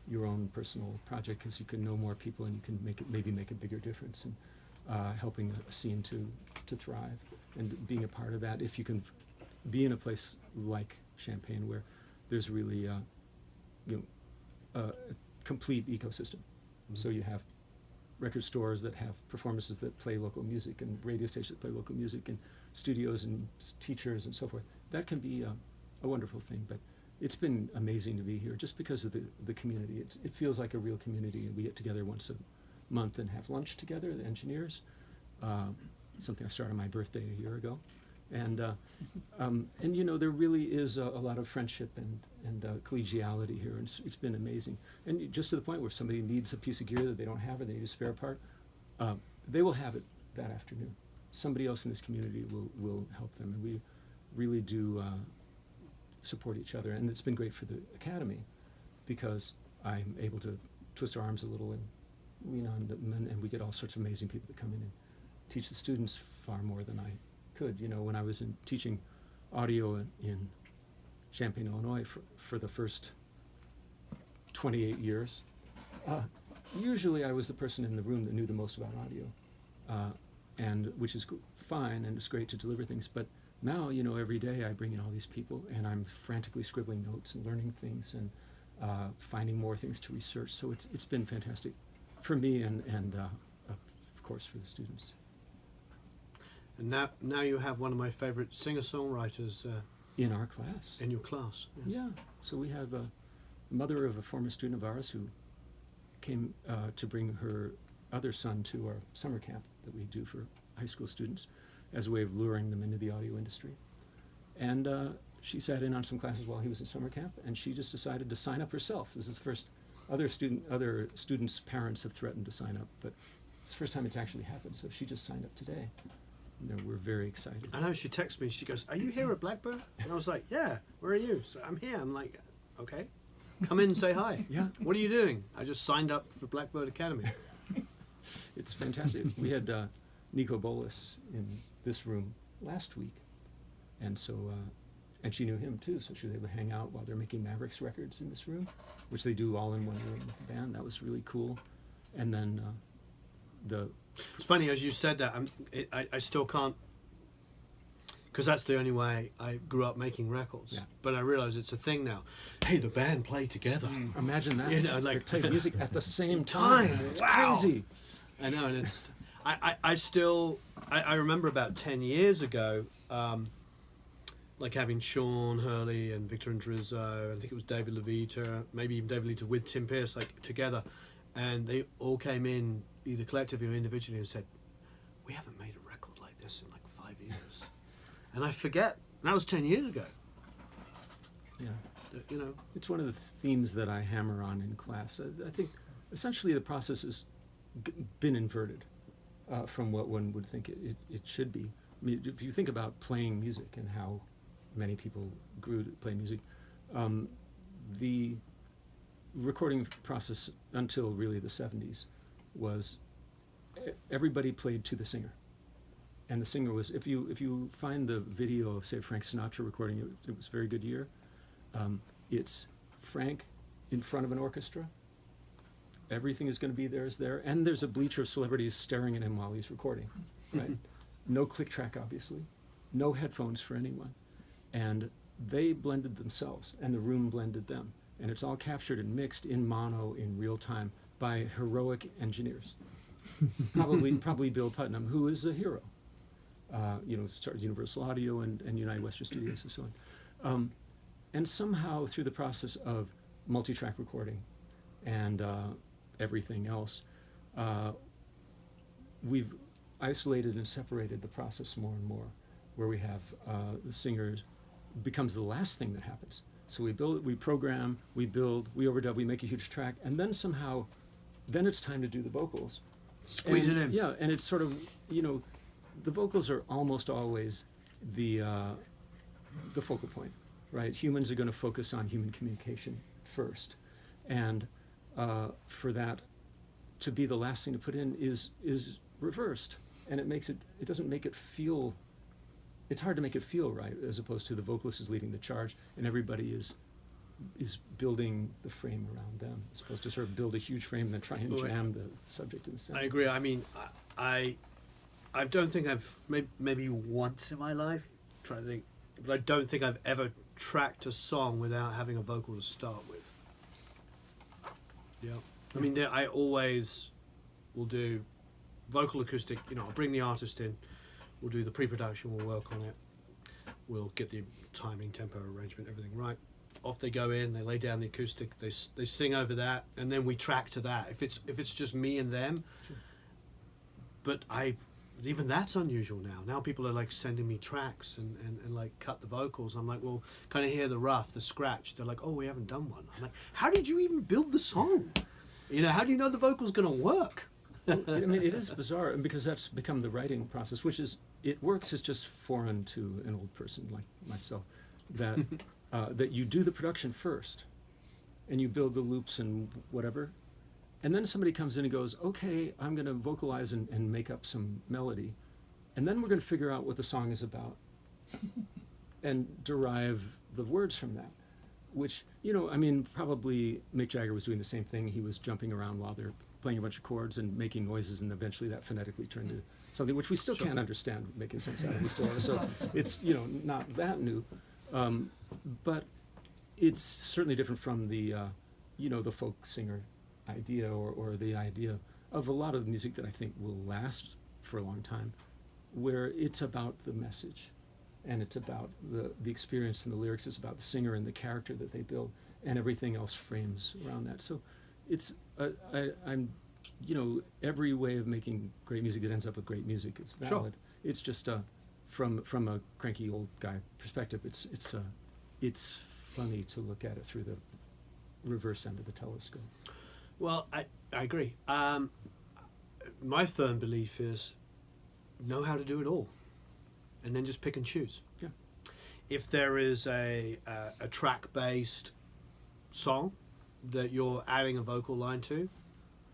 your own personal project, because you can know more people and you can maybe make a bigger difference in helping a scene to thrive, and being a part of that. If you can be in a place like Champaign where there's really a complete ecosystem. Mm-hmm. So you have record stores that have performances that play local music, and radio stations that play local music, and studios and teachers and so forth. That can be a wonderful thing, but it's been amazing to be here just because of the community. It feels like a real community, and we get together once a month and have lunch together, the engineers. Something I started on my birthday a year ago. And you know, there really is a lot of friendship and collegiality here, and it's been amazing. And just to the point where somebody needs a piece of gear that they don't have, or they need a spare part, they will have it that afternoon. Somebody else in this community will help them, and we really do support each other. And it's been great for the Academy, because I'm able to twist our arms a little and lean on them, and we get all sorts of amazing people that come in and teach the students far more than I could. You know, when I was teaching audio in Champaign, Illinois for the first 28 years, usually I was the person in the room that knew the most about audio, and which is fine, and it's great to deliver things. But now, you know, every day I bring in all these people, and I'm frantically scribbling notes and learning things and finding more things to research. So it's been fantastic for me, and of course for the students. And now you have one of my favorite singer-songwriters in our class. In your class, yes. Yeah. So we have a mother of a former student of ours who came to bring her other son to our summer camp that we do for high school students as a way of luring them into the audio industry. And she sat in on some classes while he was in summer camp, and she just decided to sign up herself. This is the first. Other students' parents have threatened to sign up, but it's the first time it's actually happened. So she just signed up today. You know, we're very excited. I know, she texted me, she goes, "Are you here at Blackbird?" And I was like, "Yeah, where are you?" So, "I'm here." I'm like, "Okay, come in and say hi." Yeah. "What are you doing?" "I just signed up for Blackbird Academy." It's fantastic. We had Nico Bolas in this room last week, and so and she knew him too, so she was able to hang out while they're making Mavericks records in this room, which they do all in one room with the band. That was really cool. And then it's funny, as you said that, I still can't, because that's the only way I grew up making records. Yeah. But I realize it's a thing now. Hey, the band play together. Imagine that. You know, like they play music at the same time. It's wow. Crazy. I know, and it's. I remember about 10 years ago, like having Sean Hurley and Victor Andrizzo, I think it was David Levita, maybe even David Levita with Tim Pierce, like together, and they all came in either collectively or individually and said, "We haven't made a record like this in like 5 years." And I forget, that was 10 years ago. Yeah. You know, it's one of the themes that I hammer on in class. I think essentially the process has been inverted from what one would think it should be. I mean, if you think about playing music and how many people grew to play music, the recording process until really the 70s was everybody played to the singer. And the singer was, if you find the video of, say, Frank Sinatra recording, it was a very good year. It's Frank in front of an orchestra. Everything is going to be there, and there's a bleacher of celebrities staring at him while he's recording, right? No click track, obviously. No headphones for anyone. And they blended themselves, and the room blended them. And it's all captured and mixed in mono in real time by heroic engineers. Probably Bill Putnam, who is a hero. You know, started Universal Audio and United Western Studios and so on. And somehow through the process of multi-track recording and everything else, we've isolated and separated the process more and more, where we have the singer becomes the last thing that happens. So we build, we program, we build, we overdub, we make a huge track, and then somehow, then it's time to do the vocals. Squeeze it in. Yeah, and it's sort of, you know, the vocals are almost always the focal point, right? Humans are going to focus on human communication first, and for that to be the last thing to put in is reversed, and it doesn't make it feel. It's hard to make it feel right, as opposed to the vocalist is leading the charge, and everybody is building the frame around them, as opposed to sort of build a huge frame and then try and jam the subject in the center. I agree. I mean, I don't think I've maybe once in my life trying to think, but I don't think I've ever tracked a song without having a vocal to start with. Yeah, I mean, I always will do vocal acoustic. You know, I'll bring the artist in. We'll do the pre-production. We'll work on it. We'll get the timing, tempo, arrangement, everything right. Off they go in. They lay down the acoustic. They sing over that, and then we track to that. If it's just me and them, sure. But even that's unusual now. Now people are like sending me tracks and like cut the vocals. I'm like, well, kind of hear the rough, the scratch. They're like, oh, we haven't done one. I'm like, how did you even build the song? You know, how do you know the vocal's gonna work? Well, I mean, it is bizarre, because that's become the writing process, which is, it works. It's just foreign to an old person like myself, that that you do the production first, and you build the loops and whatever, and then somebody comes in and goes, okay, I'm going to vocalize and make up some melody, and then we're going to figure out what the song is about, and derive the words from that. Which, you know, I mean, probably Mick Jagger was doing the same thing. He was jumping around while they're playing a bunch of chords and making noises, and eventually that phonetically turned to something which we still can't understand, making sense out of. We still are. So it's, you know, not that new, but it's certainly different from the, you know, the folk singer idea, or the idea of a lot of music that I think will last for a long time, where it's about the message, and it's about the experience and the lyrics. It's about the singer and the character that they build, and everything else frames around that. So it's, I'm, you know, every way of making great music that ends up with great music is valid. Sure. It's just from a cranky old guy perspective, it's funny to look at it through the reverse end of the telescope. Well, I agree. My firm belief is know how to do it all, and then just pick and choose. Yeah. If there is a track-based song that you're adding a vocal line to,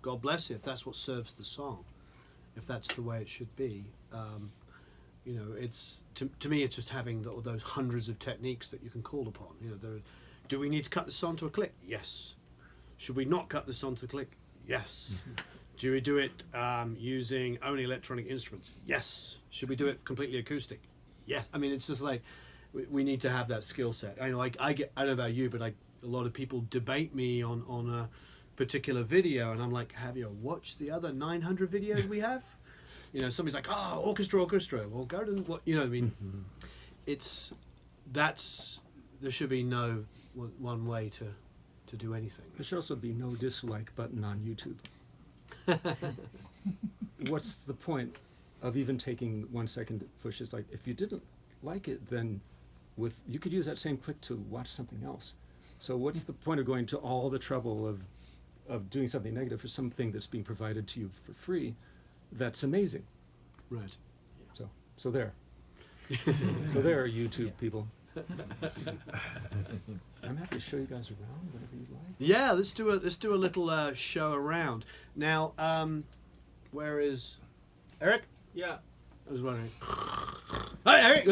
God bless you, if that's what serves the song, if that's the way it should be. You know, it's to me, it's just having those hundreds of techniques that you can call upon. You know, do we need to cut the song to a click? Yes. Should we not cut the song to a click? Yes. Do we do it using only electronic instruments? Yes. Should we do it completely acoustic? Yes. I mean, it's just like we need to have that skill set. I know, I don't know about you, but a lot of people debate me on a particular video, and I'm like, have you watched the other 900 videos we have? You know, somebody's like, oh, orchestra. Well, go to what, you know what I mean? There should be no one way to do anything. There should also be no dislike button on YouTube. What's the point of even taking 1 second to push? It's like, if you didn't like it, then you could use that same click to watch something else. So what's the point of going to all the trouble of doing something negative for something that's being provided to you for free? That's amazing. Right. So there. So there are YouTube people. I'm happy to show you guys around, whatever you like. Yeah, let's do a little show around. Now, where is Eric? Yeah. I was wondering. Hi, Eric. He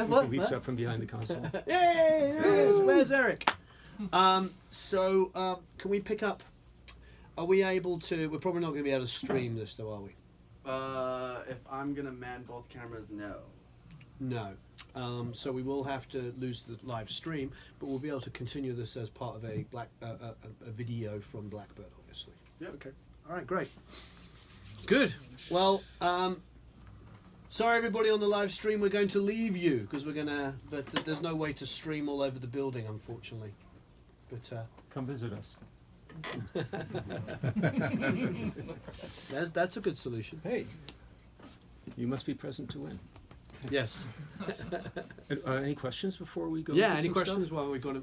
leaps up from behind the console. Yay! Where's Eric? So can we pick up? Are we able to? We're probably not going to be able to stream this, though, are we? If I'm gonna man both cameras, no. No. So we will have to lose the live stream, but we'll be able to continue this as part of a video from Blackbird, obviously. Yeah. Okay. All right. Great. Good. Well, sorry everybody on the live stream. We're going to leave you because but there's no way to stream all over the building, unfortunately. But come visit us. That's a good solution. Hey, you must be present to win. Yes. Any questions before we go? Yeah. get Any some questions stuff? while we're going to?